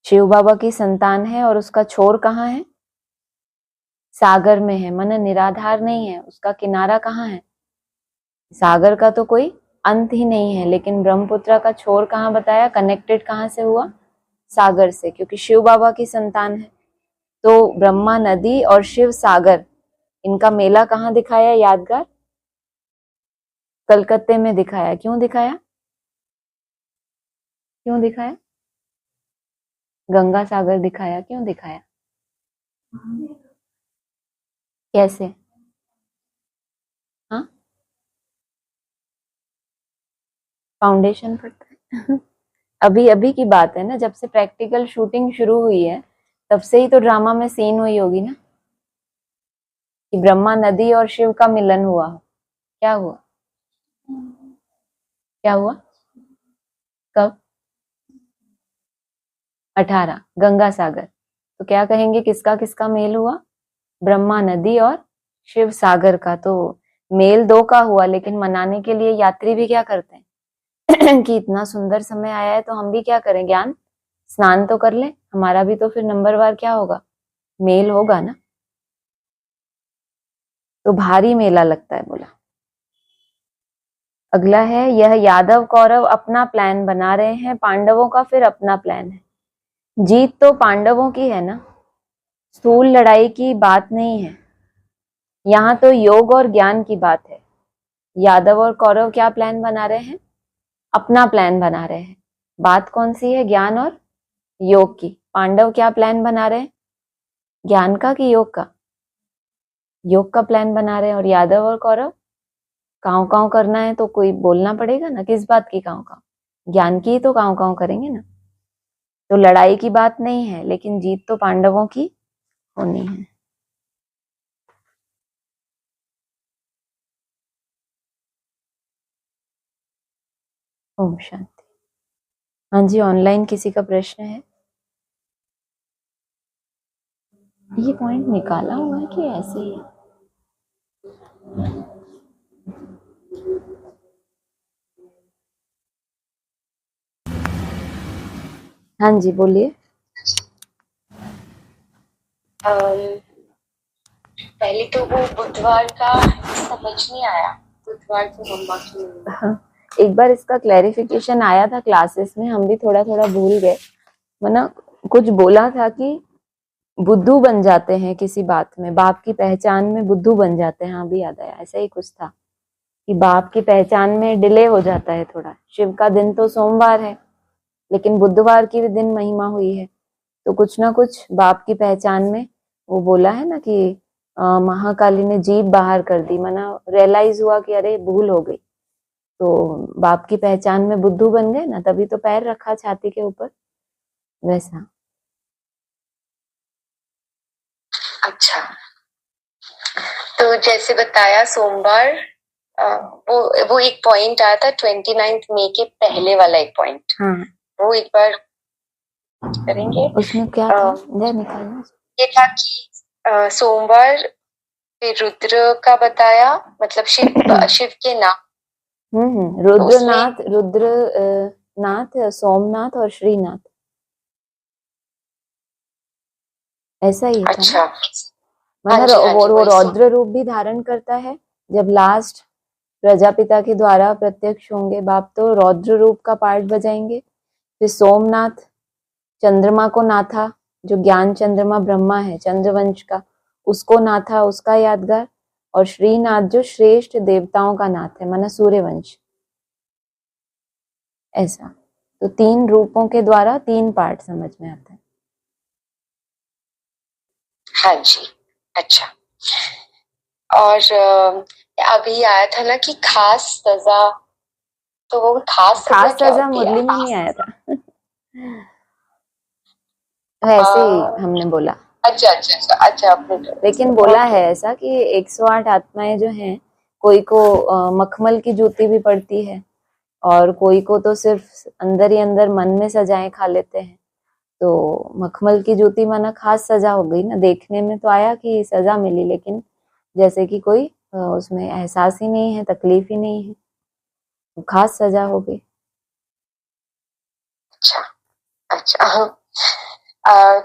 शिव बाबा की संतान है, और उसका छोर कहाँ है, सागर में है। मन निराधार नहीं है, उसका किनारा कहाँ है, सागर का तो कोई अंत ही नहीं है, लेकिन ब्रह्मपुत्रा का छोर कहाँ बताया, कनेक्टेड कहाँ से हुआ, सागर से, क्योंकि शिव बाबा की संतान है। तो ब्रह्मा नदी और शिव सागर, इनका मेला कहाँ दिखाया, यादगार कलकत्ते में दिखाया। क्यों दिखाया, क्यों दिखाया, गंगा सागर दिखाया, क्यों दिखाया, कैसे, हाँ, फाउंडेशन पड़ता है अभी अभी की बात है ना, जब से प्रैक्टिकल शूटिंग शुरू हुई है तब से ही तो ड्रामा में सीन हुई होगी ना, कि ब्रह्मा नदी और शिव का मिलन हुआ। क्या हुआ, क्या हुआ, कब, 18 गंगा सागर। तो क्या कहेंगे, किसका किसका मेल हुआ, ब्रह्मा नदी और शिव सागर का। तो मेल दो का हुआ, लेकिन मनाने के लिए यात्री भी क्या करते हैं कि इतना सुंदर समय आया है तो हम भी क्या करें, ज्ञान स्नान तो कर ले, हमारा भी तो फिर नंबरवार क्या होगा, मेल होगा ना। तो भारी मेला लगता है, बोला। अगला है, यह यादव कौरव अपना प्लान बना रहे हैं, पांडवों का फिर अपना प्लान है। जीत तो पांडवों की है ना, स्थूल लड़ाई की बात नहीं है, यहाँ तो योग और ज्ञान की बात है। यादव और कौरव क्या प्लान बना रहे हैं, अपना प्लान बना रहे हैं। बात कौन सी है, ज्ञान और योग की। पांडव क्या प्लान बना रहे हैं, ज्ञान का कि योग का, योग का प्लान बना रहे हैं। और यादव और कौरव कांव कांव करना है तो कोई बोलना पड़ेगा ना, किस बात की कांव कांव, ज्ञान की ही तो कांव कांव करेंगे ना। तो लड़ाई की बात नहीं है, लेकिन जीत तो पांडवों की होनी है। ओम शांति। हाँ जी, ऑनलाइन किसी का प्रश्न है, ये पॉइंट निकाला हुआ है कि ऐसे ही है। हाँ जी बोलिए। पहले तो वो बुधवार का समझ नहीं आया, बुधवार को मम्मा की। हाँ, एक बार इसका क्लैरिफिकेशन आया था क्लासेस में, हम भी थोड़ा थोड़ा भूल गए। वरना कुछ बोला था कि बुद्धू बन जाते हैं किसी बात में, बाप की पहचान में बुद्धू बन जाते हैं। हाँ भी याद आया, ऐसा ही कुछ था कि बाप की पहचान में डिले हो जाता है थोड़ा। शिव का दिन तो सोमवार है, लेकिन बुधवार की भी दिन महिमा हुई है, तो कुछ ना कुछ बाप की पहचान में वो बोला है ना कि महाकाली ने जीभ बाहर कर दी, मना रियलाइज हुआ कि अरे भूल हो गई, तो बाप की पहचान में बुद्धू बन गए ना, तभी तो पैर रखा छाती के ऊपर, वैसा। अच्छा, तो जैसे बताया सोमवार, वो एक पॉइंट आया था 29 मई के पहले वाला एक पॉइंट। हाँ, वो एक बार करेंगे। उसमें क्या था, जय निकालना। ये था कि सोमवार फिर रुद्र का बताया, मतलब शिव के नाम। रुद्रनाथ, रुद्र नाथ, सोमनाथ और श्रीनाथ, ऐसा ही था। अच्छा, मतलब वो रौद्र रूप भी धारण करता है जब लास्ट प्रजापिता के द्वारा प्रत्यक्ष होंगे बाप, तो रौद्र रूप का पार्ट बजाएंगे। फिर सोमनाथ चंद्रमा को नाथा, जो ज्ञान चंद्रमा ब्रह्मा है चंद्रवंश का, उसको नाथा, उसका यादगार। और श्रीनाथ जो श्रेष्ठ देवताओं का नाथ है, माना सूर्यवंश, ऐसा। तो 3 रूपों के द्वारा 3 पार्ट समझ में आता है। हाँ जी, अच्छा। और अभी आया था ना कि खास सजा, तो वो खास क्या सजा होती मुरली है? में नहीं आया था ऐसे ही हमने बोला। अच्छा अच्छा अच्छा अच्छा, आपने लेकिन बोला है ऐसा कि 108 आत्माएं जो हैं, कोई को मखमल की जूती भी पड़ती है, और कोई को तो सिर्फ अंदर ही अंदर मन में सजाएं खा लेते हैं। तो मखमल की जूती माना खास सजा हो गई ना, देखने में तो आया कि सजा मिली, लेकिन जैसे कि कोई उसमें एहसास ही नहीं है, तकलीफ ही नहीं है, तो खास सजा हो गई। अच्छा अच्छा, हाँ।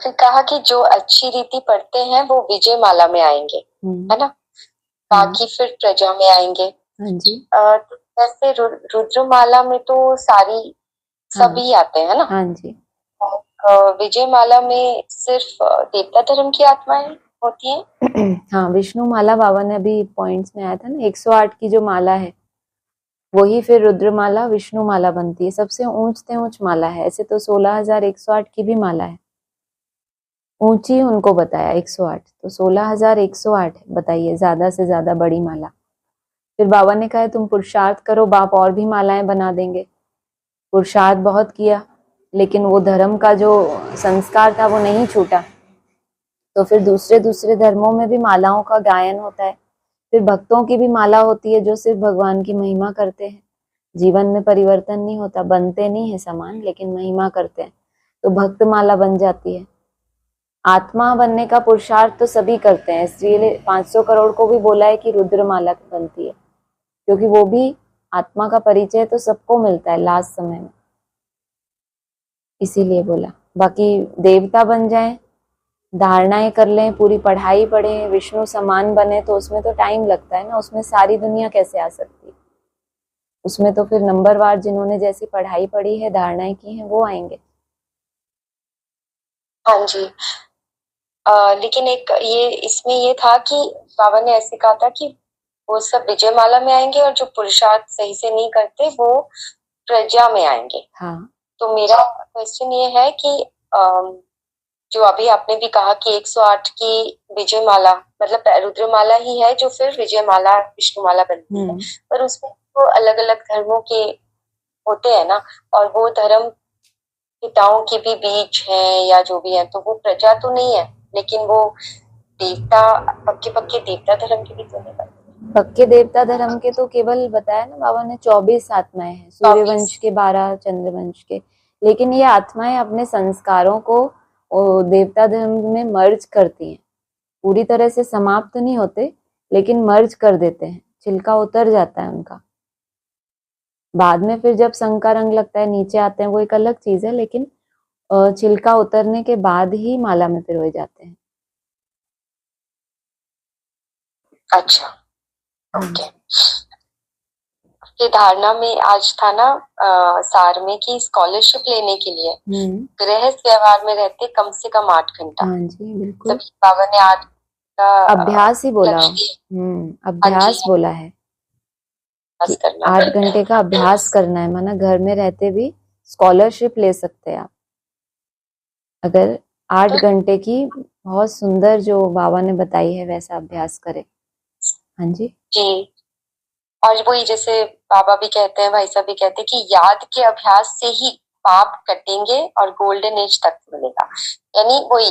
फिर कहा कि जो अच्छी रीति पढ़ते हैं वो विजय माला में आएंगे, है ना? बाकी फिर प्रजा में आएंगे। हाँ जी। तो वैसे रुद्रमाला में तो सभी आते हैं ना? हाँ जी। विजय माला में सिर्फ देवता धर्म की आत्माएं होती हैं। हाँ, विष्णु माला बाबा ने अभी पॉइंट्स में आया था ना, 108 की जो माला है वही फिर रुद्रमाला विष्णु माला बनती है, सबसे ऊंचते ऊंच माला है। ऐसे तो 16,108 की भी माला है, ऊंची उनको बताया 108, तो 16,108 बताइए, ज्यादा से ज्यादा बड़ी माला। फिर बाबा ने कहा तुम पुरुषार्थ करो, बाप और भी मालाएं बना देंगे। पुरुषार्थ बहुत किया, लेकिन वो धर्म का जो संस्कार था वो नहीं छूटा, तो फिर दूसरे दूसरे धर्मों में भी मालाओं का गायन होता है। फिर भक्तों की भी माला होती है जो सिर्फ भगवान की महिमा करते हैं, जीवन में परिवर्तन नहीं होता, बनते नहीं है समान, लेकिन महिमा करते हैं, तो भक्त माला बन जाती है। आत्मा बनने का पुरुषार्थ तो सभी करते हैं, इसलिए 500 करोड़ को भी बोला है कि रुद्र माला बनती है, क्योंकि वो भी आत्मा का परिचय तो सबको मिलता है लास्ट समय में, इसीलिए बोला। बाकी देवता बन जाएं, धारणाएं कर लें, पूरी पढ़ाई पढ़ें, विष्णु समान बने, तो उसमें तो टाइम लगता है ना, उसमें सारी दुनिया कैसे आ सकती है? उसमें तो फिर नंबरवार जिन्होंने जैसी पढ़ाई पढ़ी है, धारणाएं की हैं, वो आएंगे। हाँ जी। लेकिन एक ये इसमें ये था कि बाबा ने ऐसे कहा था कि वो सब विजय माला में आएंगे और जो पुरुषार्थ सही से नहीं करते वो प्रजा में आएंगे। हाँ। तो मेरा क्वेश्चन ये है कि जो अभी आपने भी कहा कि 108 की विजय माला मतलब रुद्रमाला ही है जो फिर विजय माला विष्णु माला बनती है, पर उसमें तो अलग अलग धर्मों के होते हैं ना, और वो धर्म पिताओं के भी बीच हैं या जो भी है, तो वो प्रजा तो नहीं है, लेकिन वो देवता, पक्के पक्के देवता धर्म के भी तो नहीं बनते। पक्के देवता धर्म के तो केवल बताया ना बाबा ने 24 आत्माएं हैं, सूर्यवंश के 12, चंद्रवंश के, लेकिन ये आत्माएं अपने संस्कारों को देवता धर्म में मर्ज करती हैं, पूरी तरह से समाप्त नहीं होते, लेकिन मर्ज कर देते हैं, छिलका उतर जाता है उनका। बाद में फिर जब संग का रंग लगता है नीचे आते हैं, वो एक अलग चीज है, लेकिन छिलका उतरने के बाद ही माला में पिरोए जाते हैं। अच्छा, ओके। ये धारणा में आज था ना सार में कि स्कॉलरशिप लेने के लिए गृहस्थ व्यवहार में रहते कम से कम 8 घंटा। हाँ जी, बिल्कुल। सभी बाबा ने 8 का अभ्यास ही बोला। लक्ष्य दिया। अभ्यास बोला है कि 8 घंटे का अभ्यास करना है, माना घर में रहते भी स्कॉलरशिप ले सकते हैं आप, अगर 8 घंटे की बहुत सुंदर जो बाबा ने बताई है वैसा अभ्यास करे। हाँ जी जी। और वही जैसे बाबा भी कहते हैं, भाई साहब भी कहते हैं कि याद के अभ्यास से ही पाप कटेंगे और गोल्डन एज तक मिलेगा। यानी वही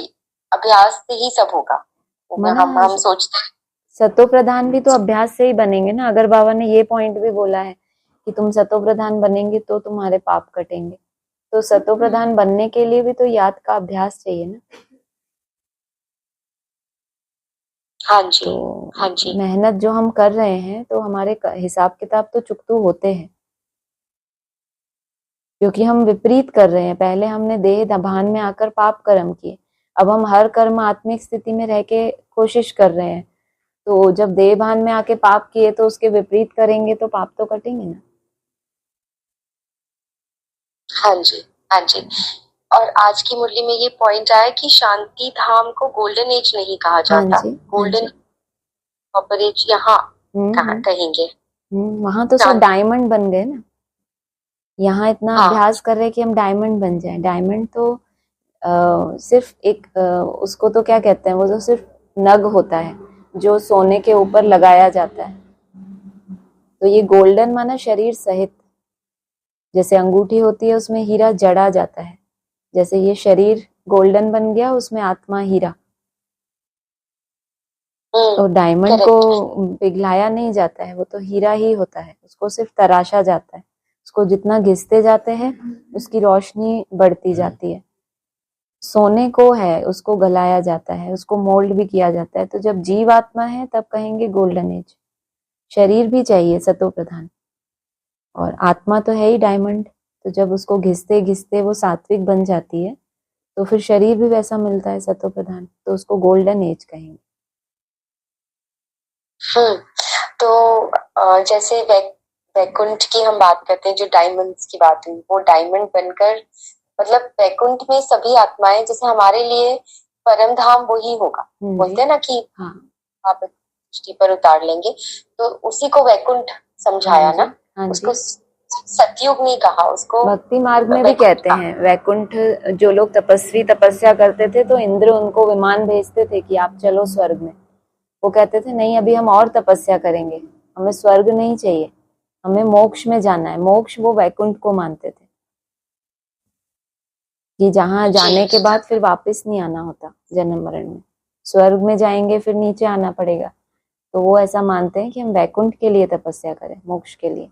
अभ्यास से ही सब होगा। हम सोचते हैं सतो प्रधान भी तो अभ्यास से ही बनेंगे ना। अगर बाबा ने ये पॉइंट भी बोला है कि तुम सतो प्रधान बनेंगे तो तुम्हारे पाप कटेंगे, तो सतो प्रधान बनने के लिए भी तो याद का अभ्यास चाहिए ना। हाँ जी, तो हाँ जी। मेहनत जो हम कर रहे हैं तो हमारे हिसाब किताब तो चुकतू होते हैं, क्योंकि हम विपरीत कर रहे हैं। पहले हमने देह भान में आकर पाप कर्म किए, अब हम हर कर्म आत्मिक स्थिति में रह के कोशिश कर रहे हैं। तो जब देह भान में आके पाप किए तो उसके विपरीत करेंगे तो पाप तो कटेंगे ना। हाँ जी, हाँ जी। और आज की मुरली में ये पॉइंट आया कि शांति धाम को गोल्डन एज नहीं कहा जाता। गोल्डन ऑपरेज यहाँ कहाँ कहेंगे? वहां तो सब डायमंड बन गए ना। यहाँ इतना अभ्यास कर रहे कि हम डायमंड बन जाए। डायमंड तो सिर्फ एक उसको तो क्या कहते हैं, वो तो सिर्फ नग होता है जो सोने के ऊपर लगाया जाता है। तो ये गोल्डन माना शरीर सहित, जैसे अंगूठी होती है उसमें हीरा जड़ा जाता है, जैसे ये शरीर गोल्डन बन गया, उसमें आत्मा हीरा। तो डायमंड को पिघलाया नहीं जाता है, वो तो हीरा ही होता है, उसको सिर्फ तराशा जाता है। उसको जितना घिसते जाते हैं उसकी रोशनी बढ़ती जाती है। सोने को है उसको गलाया जाता है, उसको मोल्ड भी किया जाता है। तो जब जीव आत्मा है तब कहेंगे गोल्डन एज। शरीर भी चाहिए सतो प्रधान, और आत्मा तो है ही डायमंड। तो जब उसको घिसते घिसते वो सात्विक बन जाती है तो फिर शरीर भी वैसा मिलता है सतो प्रधान, तो उसको गोल्डन एज कहेंगे। तो जैसे वैकुंठ की हम बात करते हैं, जो डायमंड्स की बात हुई, वो डायमंड बनकर मतलब वैकुंठ में सभी आत्माएं, जैसे हमारे लिए परम धाम वही होगा। बोलते हैं ना कि आप दृष्टि पर उतार लेंगे, तो उसी को वैकुंठ समझाया ना। उसको सतयुग नहीं कहा, उसको भक्ति मार्ग में भी कहते हैं वैकुंठ। जो लोग तपस्वी तपस्या करते थे तो इंद्र उनको विमान भेजते थे कि आप चलो स्वर्ग में। वो कहते थे नहीं, अभी हम और तपस्या करेंगे, हमें स्वर्ग नहीं चाहिए, हमें मोक्ष में जाना है। मोक्ष वो वैकुंठ को मानते थे कि जहां जाने के बाद फिर वापस नहीं आना होता जन्म मरण में। स्वर्ग में जाएंगे फिर नीचे आना पड़ेगा। तो वो ऐसा मानते हैं कि हम वैकुंठ के लिए तपस्या करें, मोक्ष के लिए।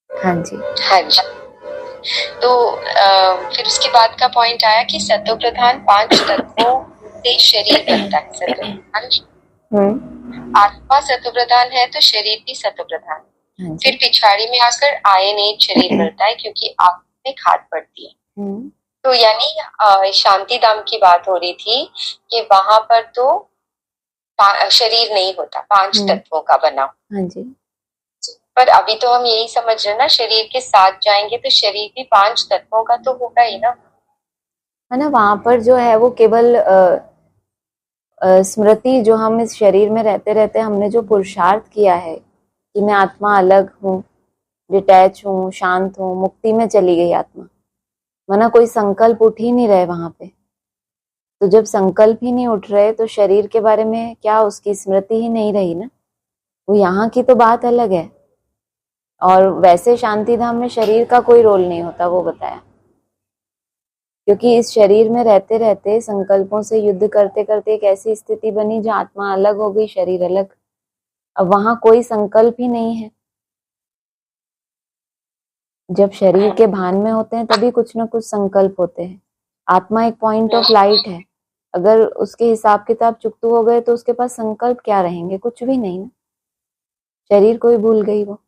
हाँ जी, हाँ जी। तो फिर उसके बाद का पॉइंट आया कि सतो प्रधान 5 तत्वों से शरीर बनता है। सतो प्रधान आत्मा सतो प्रधान है तो शरीर भी सतो प्रधान। फिर पिछाड़ी में आकर आयनेज शरीर मिलता है क्योंकि आत्मा में खाद पड़ती है। तो यानी शांति धाम की बात हो रही थी कि वहां पर तो शरीर नहीं होता, 5 तत्वों का बना। हाँ जी। पर अभी तो हम यही समझ रहे हैं ना, शरीर के साथ जाएंगे तो शरीर भी 5 तत्वों का तो होगा ही ना, है ना। वहां पर जो है वो केवल स्मृति, जो हम इस शरीर में रहते रहते हमने जो पुरुषार्थ किया है कि मैं आत्मा अलग हूँ, डिटैच हूँ, शांत हूँ, मुक्ति में चली गई आत्मा, वरना कोई संकल्प उठ ही नहीं रहे वहां पे। तो जब संकल्प ही नहीं उठ रहे तो शरीर के बारे में क्या, उसकी स्मृति ही नहीं रही ना। वो यहाँ की तो बात अलग है। और वैसे शांति धाम में शरीर का कोई रोल नहीं होता, वो बताया। क्योंकि इस शरीर में रहते रहते संकल्पों से युद्ध करते करते एक ऐसी स्थिति बनी जहाँ आत्मा अलग हो गई, शरीर अलग। अब वहां कोई संकल्प ही नहीं है। जब शरीर के भान में होते हैं तभी कुछ ना कुछ संकल्प होते हैं। आत्मा एक पॉइंट ऑफ लाइट है, अगर उसके हिसाब किताब चुकतू हो गए तो उसके पास संकल्प क्या रहेंगे, कुछ भी नहीं ना। शरीर को ही भूल गई वो।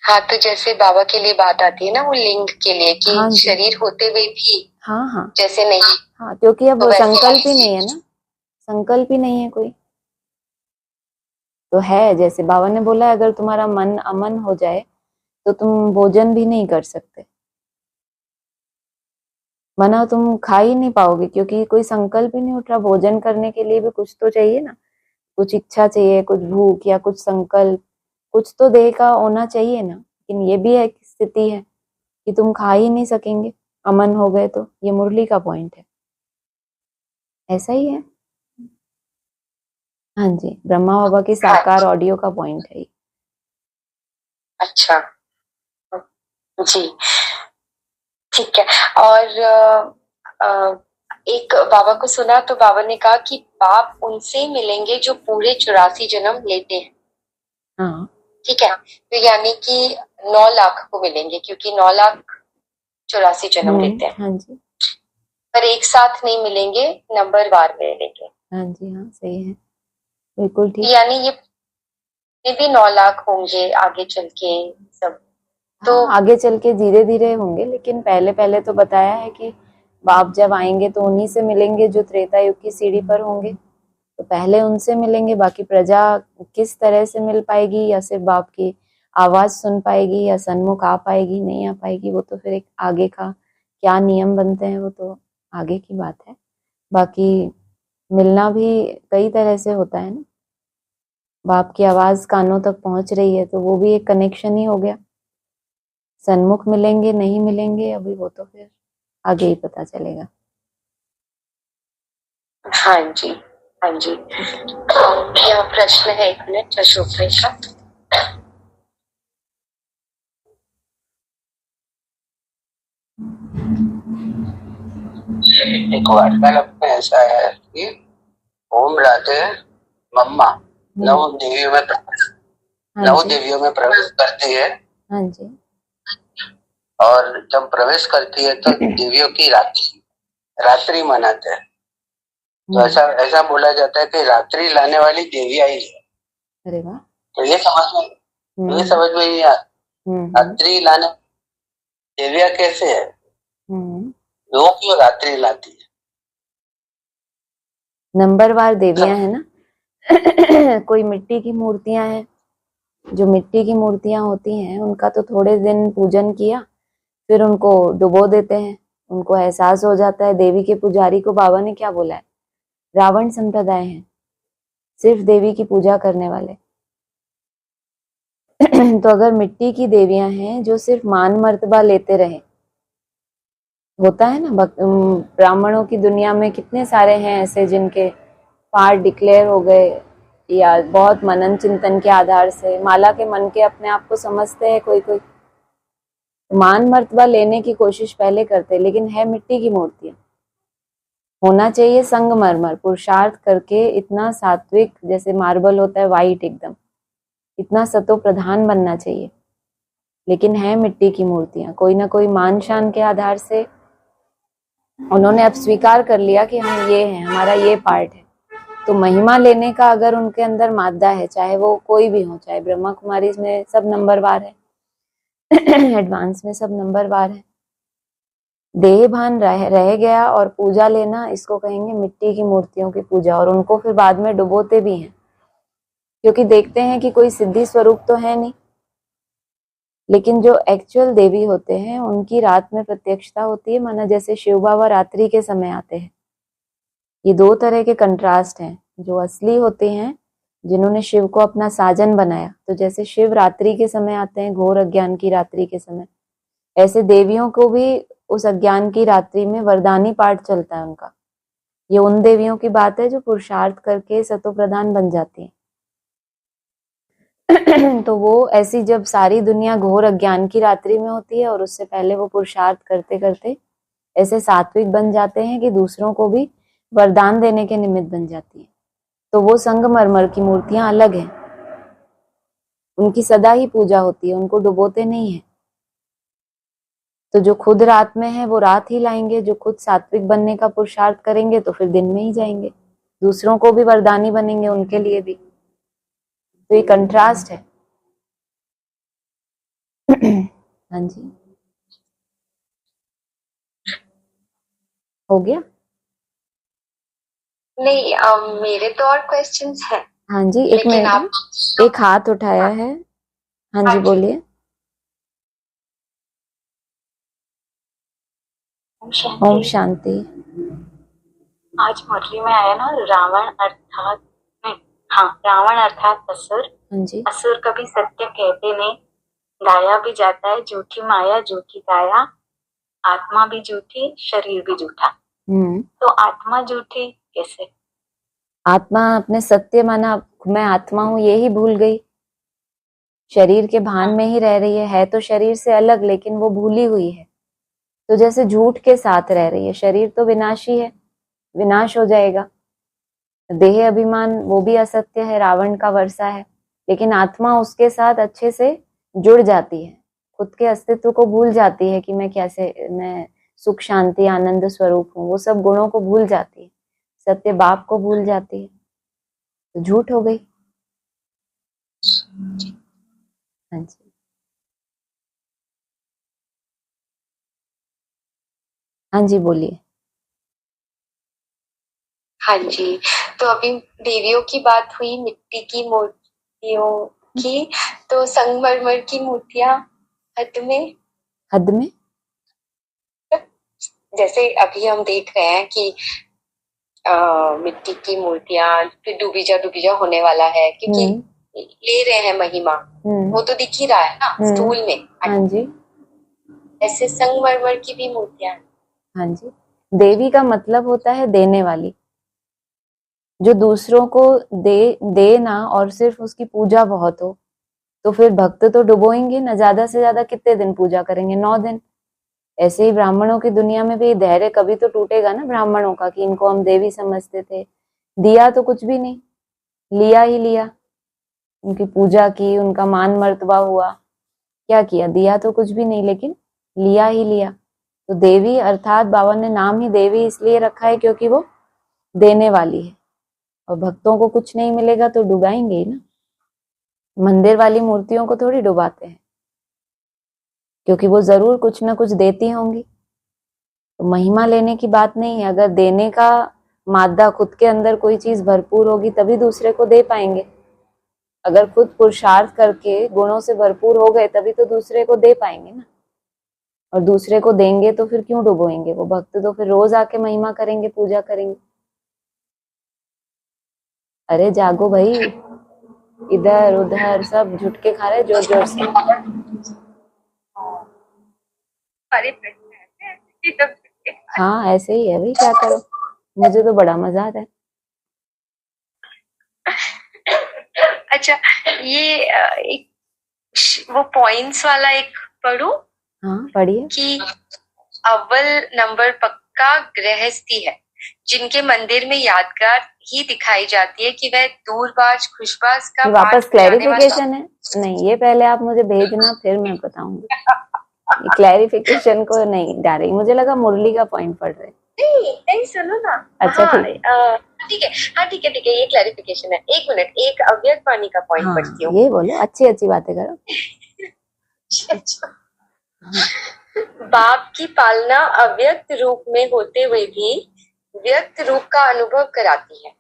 हाँ, तो जैसे बाबा के लिए बात आती है ना वो लिंग के लिए कि हाँ जी, शरीर होते हुए भी हाँ हाँ जैसे नहीं, हाँ, क्योंकि अब तो वैसे संकल्प ही नहीं है ना, संकल्प ही नहीं है कोई। तो है, जैसे बाबा ने बोला है, अगर तुम्हारा मन अमन हो जाए तो तुम भोजन भी नहीं कर सकते, वरना तुम खा ही नहीं पाओगे, क्योंकि कोई संकल्प ही नहीं उठ रहा। भोजन करने के लिए भी कुछ तो चाहिए ना, कुछ इच्छा चाहिए, कुछ भूख या कुछ संकल्प, कुछ तो देह का होना चाहिए ना। लेकिन ये भी एक स्थिति है कि तुम खा ही नहीं सकेंगे अमन हो गए तो। ये मुरली का पॉइंट है, ऐसा ही है। हाँ जी, ब्रह्मा बाबा की हाँ साकार ऑडियो का पॉइंट है ये। अच्छा जी, ठीक है। और एक बाबा को सुना तो बाबा ने कहा कि बाप उनसे मिलेंगे जो पूरे 84 जन्म लेते हैं। हाँ ठीक है, तो यानी कि 9 लाख को मिलेंगे क्योंकि 9 लाख 84 जन्म लेते हैं, हाँ जी, पर एक साथ नहीं मिलेंगे, नंबरवार मिलेंगे। हाँ जी, हाँ सही है, बिल्कुल ठीक। यानी ये भी 9 लाख होंगे आगे चल के सब। तो हाँ, आगे चल के धीरे धीरे होंगे, लेकिन पहले पहले तो बताया है कि बाप जब आएंगे तो उन्हीं से मिलेंगे जो त्रेता युग की सीढ़ी पर होंगे। तो पहले उनसे मिलेंगे, बाकी प्रजा किस तरह से मिल पाएगी, या सिर्फ बाप की आवाज सुन पाएगी, या सन्मुख आ पाएगी नहीं आ पाएगी, वो तो फिर एक आगे का क्या नियम बनते हैं वो तो आगे की बात है। बाकी मिलना भी कई तरह से होता है ना, बाप की आवाज कानों तक पहुंच रही है तो वो भी एक कनेक्शन ही हो गया। सन्मुख मिलेंगे नहीं मिलेंगे अभी वो तो फिर आगे ही पता चलेगा। हाँ जी, हाँ जी। यह प्रश्न है, 1 मिनट, अशोक भाई का। एक वार्तालाप में ऐसा है कि ओम राधे मम्मा नौ देवियों में हाँ नौ जी, देवियों में प्रवेश करती है, हाँ जी, और जब प्रवेश करती है तो देवियों की रात्रि रात्रि मनाते हैं। तो ऐसा ऐसा बोला जाता है कि रात्रि लाने वाली देवी आई है। अरे वाह, तो ये समझ में नहीं आता, रात्रि लाने देवियां कैसे है, वो क्यों रात्रि लाती है। नंबरवार देवियां है ना। कोई मिट्टी की मूर्तियां हैं, जो मिट्टी की मूर्तियां होती हैं उनका तो थोड़े दिन पूजन किया, फिर उनको डुबो देते हैं। उनको एहसास हो जाता है, देवी के पुजारी को बाबा ने क्या बोला है, रावण संप्रदाय है, सिर्फ देवी की पूजा करने वाले। तो अगर मिट्टी की देवियां हैं जो सिर्फ मान मर्तबा लेते रहे, होता है ना ब्राह्मणों की दुनिया में कितने सारे हैं ऐसे जिनके पाठ डिक्लेयर हो गए, या बहुत मनन चिंतन के आधार से माला के मन के अपने आप को समझते हैं, कोई कोई मान मर्तबा लेने की कोशिश पहले करते, लेकिन है मिट्टी की मूर्तियां। होना चाहिए संगमरमर, पुरुषार्थ करके इतना सात्विक, जैसे मार्बल होता है वाइट एकदम, इतना सतो प्रधान बनना चाहिए, लेकिन है मिट्टी की मूर्तियां। कोई ना कोई मान शान के आधार से उन्होंने अब स्वीकार कर लिया कि हम ये हैं, हमारा ये पार्ट है। तो महिमा लेने का अगर उनके अंदर मादा है, चाहे वो कोई भी हो, चाहे ब्रह्मा कुमारी में सब नंबरवार है, एडवांस में सब नंबरवार है, देह भान रह गया और पूजा लेना, इसको कहेंगे मिट्टी की मूर्तियों की पूजा। और उनको फिर बाद में डुबोते भी हैं, क्योंकि देखते हैं कि कोई सिद्धि स्वरूप तो है नहीं, लेकिन जो एक्चुअल देवी होते हैं उनकी रात में प्रत्यक्षता होती है, माना जैसे शिव बाबा रात्रि के समय आते हैं। ये दो तरह के कंट्रास्ट हैं, जो असली होते हैं जिन्होंने शिव को अपना साजन बनाया, तो जैसे शिव रात्रि के समय आते हैं, घोर अज्ञान की रात्रि के समय, ऐसे देवियों को भी उस अज्ञान की रात्रि में वरदानी पाठ चलता है उनका। ये उन देवियों की बात है जो पुरुषार्थ करके सतो प्रधान बन जाती है। तो वो ऐसी जब सारी दुनिया घोर अज्ञान की रात्रि में होती है और उससे पहले वो पुरुषार्थ करते करते ऐसे सात्विक बन जाते हैं कि दूसरों को भी वरदान देने के निमित्त बन जाती है। तो वो संगमरमर की मूर्तियां अलग हैं, उनकी सदा ही पूजा होती है, उनको डुबोते नहीं है। तो जो खुद रात में है वो रात ही लाएंगे, जो खुद सात्विक बनने का पुरुषार्थ करेंगे तो फिर दिन में ही जाएंगे, दूसरों को भी वरदानी बनेंगे, उनके लिए भी। तो ये कंट्रास्ट है। हाँ जी, हो गया। नहीं, मेरे तो और क्वेश्चंस हैं, हाँ जी, एक लेकिन मिनट, आप एक हाथ उठाया है। हाँ जी, हाँ जी। बोलिए। ओम शांति। शांति। आज मुरली में आया ना, रावण अर्थात नहीं, हाँ, रावण अर्थात असुर। हाँ जी, असुर कभी सत्य कहते नहीं, गाया भी जाता है झूठी माया झूठी काया, आत्मा भी झूठी शरीर भी झूठा। तो आत्मा झूठी कैसे? आत्मा अपने सत्य माना, मैं आत्मा हूँ यही भूल गई, शरीर के भान में ही रह रही है तो शरीर से अलग, लेकिन वो भूली हुई है। तो जैसे झूठ के साथ रह रही है, शरीर तो विनाशी है, विनाश हो जाएगा। देह अभिमान वो भी असत्य है, रावण का वर्षा है, लेकिन आत्मा उसके साथ अच्छे से जुड़ जाती है, खुद के अस्तित्व को भूल जाती है कि मैं कैसे, मैं सुख शांति आनंद स्वरूप हूँ, वो सब गुणों को भूल जाती है, सत्य बाप को भूल जाती है, तो झूठ हो गई। हाँ जी, हाँ जी, बोलिए। हाँ जी, तो अभी देवियों की बात हुई, मिट्टी की मूर्तियों की, तो संगमरमर की मूर्तियां हद में, हद में जैसे अभी हम देख रहे हैं कि मिट्टी की मूर्तियां फिर डूबीजा होने वाला है, क्योंकि ले रहे हैं महिमा, वो तो दिख ही रहा है ना स्थूल में। हाँ जी, ऐसे संगमरमर की भी मूर्तियां हैं। हाँ जी, देवी का मतलब होता है देने वाली, जो दूसरों को देना और सिर्फ उसकी पूजा बहुत हो, तो फिर भक्त तो डुबोएंगे ना, ज्यादा से ज्यादा कितने दिन पूजा करेंगे, 9 दिन। ऐसे ही ब्राह्मणों की दुनिया में भी धैर्य कभी तो टूटेगा ना ब्राह्मणों का, कि इनको हम देवी समझते थे, दिया तो कुछ भी नहीं, लिया ही लिया, उनकी पूजा की, उनका मान मर्तबा हुआ, क्या किया, दिया तो कुछ भी नहीं, लेकिन लिया ही लिया। तो देवी अर्थात बाबा ने नाम ही देवी इसलिए रखा है क्योंकि वो देने वाली है, और भक्तों को कुछ नहीं मिलेगा तो डुबाएंगे ही ना। मंदिर वाली मूर्तियों को थोड़ी डुबाते हैं, क्योंकि वो जरूर कुछ ना कुछ देती होंगी। तो महिमा लेने की बात नहीं है, अगर देने का मादा खुद के अंदर कोई चीज भरपूर होगी तभी दूसरे को दे पाएंगे। अगर खुद पुरुषार्थ करके गुणों से भरपूर हो गए तभी तो दूसरे को दे पाएंगे ना, और दूसरे को देंगे तो फिर क्यों डुबोएंगे, वो भक्त तो फिर रोज आके महिमा करेंगे, पूजा करेंगे। अरे जागो भाई, इधर उधर सब झुटके खा रहे जोर जोर से। हाँ ऐसे ही है भाई, क्या करो, मुझे तो बड़ा मजा आता है। अच्छा, ये एक वो पॉइंट्स वाला एक पढ़ूं? हाँ पढ़िए। कि अव्वल नंबर पक्का गृहस्थी है, जिनके मंदिर में यादगार ही दिखाई जाती है कि वह दूरबाज खुशबाज का वापस क्लैरिफिकेशन है, नहीं ये पहले आप मुझे भेजना फिर मैं बताऊंगी। क्लैरिफिकेशन को नहीं डालेंगे, मुझे लगा मुरली का पॉइंट पढ़ रहे। नहीं सुनो ना। अच्छा हाँ, ठीक है, हाँ ठीक है, ये क्लैरिफिकेशन है। एक मिनट, एक अव्यक्त वाणी का पॉइंट हाँ, पढ़ती हूँ। ये बोलो, अच्छी अच्छी बातें करो। बाप की पालना अव्यक्त रूप में होते हुए भी व्यक्त रूप का अनुभव कराती है।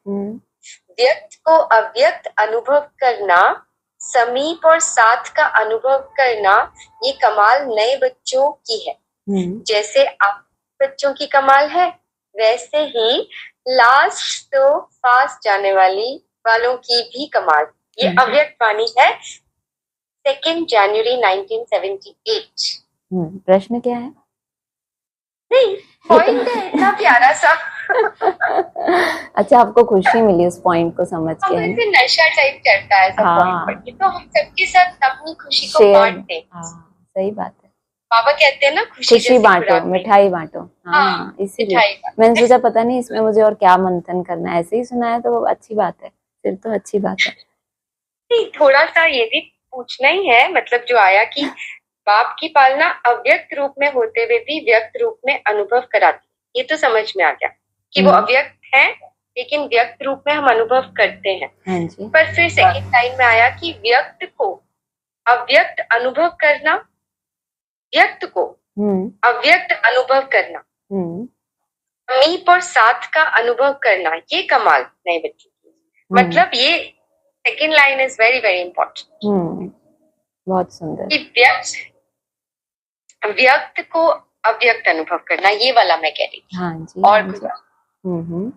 व्यक्त को अव्यक्त अनुभव करना, समीप और साथ का अनुभव करना, ये कमाल नए बच्चों की है। जैसे आप बच्चों की कमाल है, वैसे ही लास्ट तो फास्ट जाने वालों की भी कमाल। ये अव्यक्त वाणी है, 2 जनवरी 1978। प्रश्न क्या है? नहीं, पॉइंट है इतना प्यारा सा। अच्छा, आपको खुशी मिली उस पॉइंट को समझ के? हम ऐसे नशा टाइप चढ़ता है सब पॉइंट पढ़ के, तो हम सबके साथ अपनी खुशी को बांटते हैं। सही बात है, बाबा कहते हैं ना, खुशी बांटो मिठाई बांटो। हाँ, इसीलिए मैंने सोचा पता नहीं इसमें मुझे और क्या मंथन करना है, ऐसे ही सुना है तो अच्छी बात है, फिर तो अच्छी बात है। नहीं, थोड़ा सा ये भी पूछना ही है, मतलब जो आया कि बाप की पालना अव्यक्त रूप में होते हुए भी व्यक्त रूप में अनुभव कराती, ये तो समझ में आ गया कि वो अव्यक्त है लेकिन व्यक्त रूप में हम अनुभव करते हैं। पर फिर सेकंड लाइन में आया कि व्यक्त को अव्यक्त अनुभव करना, व्यक्त को अव्यक्त अनुभव करना, समीप और साथ का अनुभव करना, ये कमाल नए बच्चों की। मतलब ये second line is very very important. बहुत सुंदर। व्यक्त को अव्यक्त अनुभव करना, ये वाला मैं कह रही थी। हाँ जी, और हाँ जी।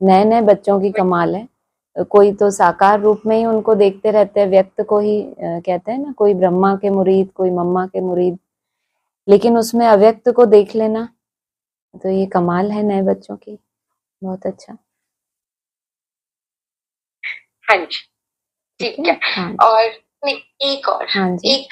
नए नए बच्चों की कमाल है। कोई तो साकार रूप में ही उनको देखते रहते हैं, व्यक्त को ही कहते हैं ना, कोई ब्रह्मा के मुरीद, कोई मम्मा के मुरीद, लेकिन उसमें अव्यक्त को देख लेना, तो ये कमाल है नए बच्चों की। बहुत अच्छा। हाँ जी, ठीक है। हाँ और एक और, हाँ जी। एक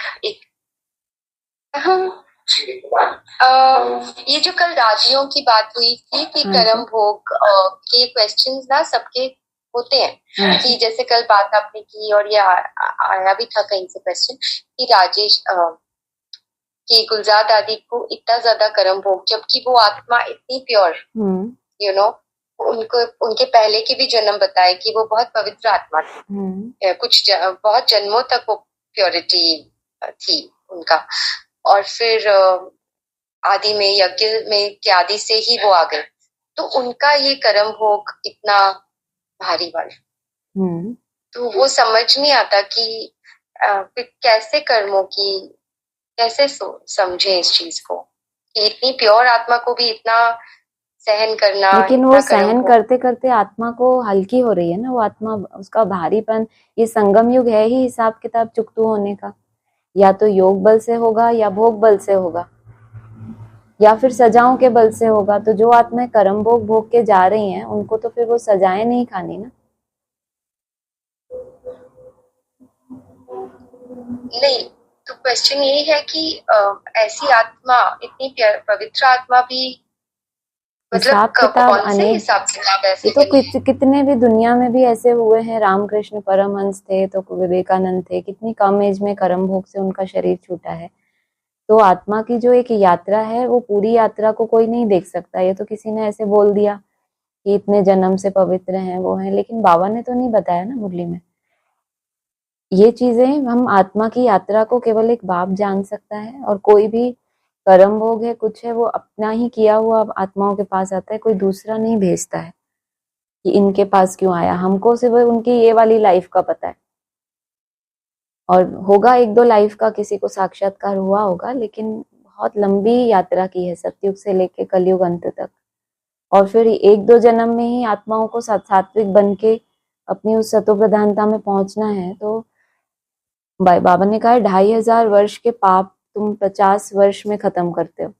ये जो कल राजियों की बात हुई थी कि कर्म भोग के क्वेश्चंस ना सबके होते हैं, कि जैसे कल बात आपने की और ये आया भी था कहीं से क्वेश्चन कि राजेश कि गुलजार दादी को इतना ज्यादा कर्म भोग, जबकि वो आत्मा इतनी प्योर, यू नो, उनको उनके पहले के भी जन्म बताए कि वो बहुत पवित्र आत्मा थी, कुछ बहुत जन्मों तक वो प्योरिटी थी उनका, और फिर आदि में यज्ञ में के आदि से ही वो आ गए, तो उनका ये कर्म भोग इतना भारी वाला, तो वो समझ नहीं आता कि कैसे कर्मों की कैसे समझे इस चीज को, कि इतनी प्योर आत्मा को भी इतना सहन करना। लेकिन वो सहन करते करते आत्मा को हल्की हो रही है ना, वो आत्मा, उसका भारीपन, ये संगम युग है ही हिसाब किताब चुकतू होने का, या तो योग बल से होगा या भोग बल से होगा या फिर सजाओं के बल से होगा। तो जो आत्माएं कर्म भोग भोग के जा रही हैं, उनको तो फिर वो सजाएं नहीं खानी ना। नहीं, तो क्वेश्चन यही है कि ऐसी आत्मा, इतनी पवित्र आत्मा भी, हिसाब किताब अनेक, हिसाब किताब ऐसे तो कितने भी दुनिया में भी ऐसे हुए हैं। रामकृष्ण परमहंस थे, तो विवेकानंद थे, कितनी कम एज में कर्म भोग से उनका शरीर छूटा है। तो आत्मा की जो एक यात्रा है, वो पूरी यात्रा को कोई नहीं देख सकता। ये तो किसी ने ऐसे बोल दिया कि इतने जन्म से पवित्र हैं, वो हैं, लेकिन बाबा ने तो नहीं बताया ना मुरली में। ये चीजें हम आत्मा की यात्रा को केवल एक बाप जान सकता है, और कोई भी कर्म भोग है, कुछ है, वो अपना ही किया हुआ आत्माओं के पास आता है, कोई दूसरा नहीं भेजता है कि इनके पास क्यों आया। हमको सिर्फ उनकी ये वाली लाइफ का पता है, और होगा एक दो लाइफ का किसी को साक्षात्कार हुआ होगा, लेकिन बहुत लंबी यात्रा की है सतयुग से लेके कलयुग अंत तक। और फिर एक दो जन्म में ही आत्माओं को सात्विक बन के अपनी उस सतो प्रधानता में पहुंचना है। तो बाबा ने कहा 2500 वर्ष के पाप तुम 50 वर्ष में खत्म करते हो,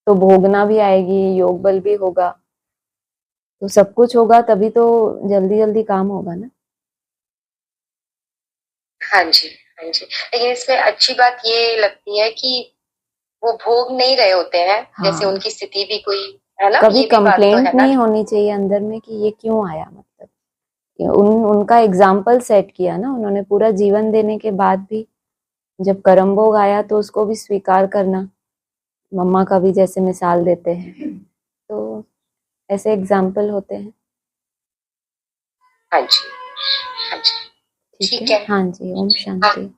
तो भोगना भी आएगी, योग बल भी होगा, तो सब कुछ होगा, तभी तो जल्दी जल्दी काम होगा ना। हाँ जी, हाँ जी। लेकिन इसमें अच्छी बात ये लगती है कि वो भोग नहीं रहे होते हैं। हाँ। जैसे उनकी स्थिति भी कोई है ना, कभी कंप्लेंट तो नहीं होनी चाहिए अंदर में कि ये क्यों आया। मतलब उनका एग्जाम्पल सेट किया ना उन्होंने, पूरा जीवन देने के बाद भी जब कर्म भोग आया तो उसको भी स्वीकार करना, मम्मा का भी जैसे मिसाल देते हैं, तो ऐसे एग्जाम्पल होते हैं। हाँ जी, हाँ जी, ठीक है। हाँ जी, ओम शांति। हाँ।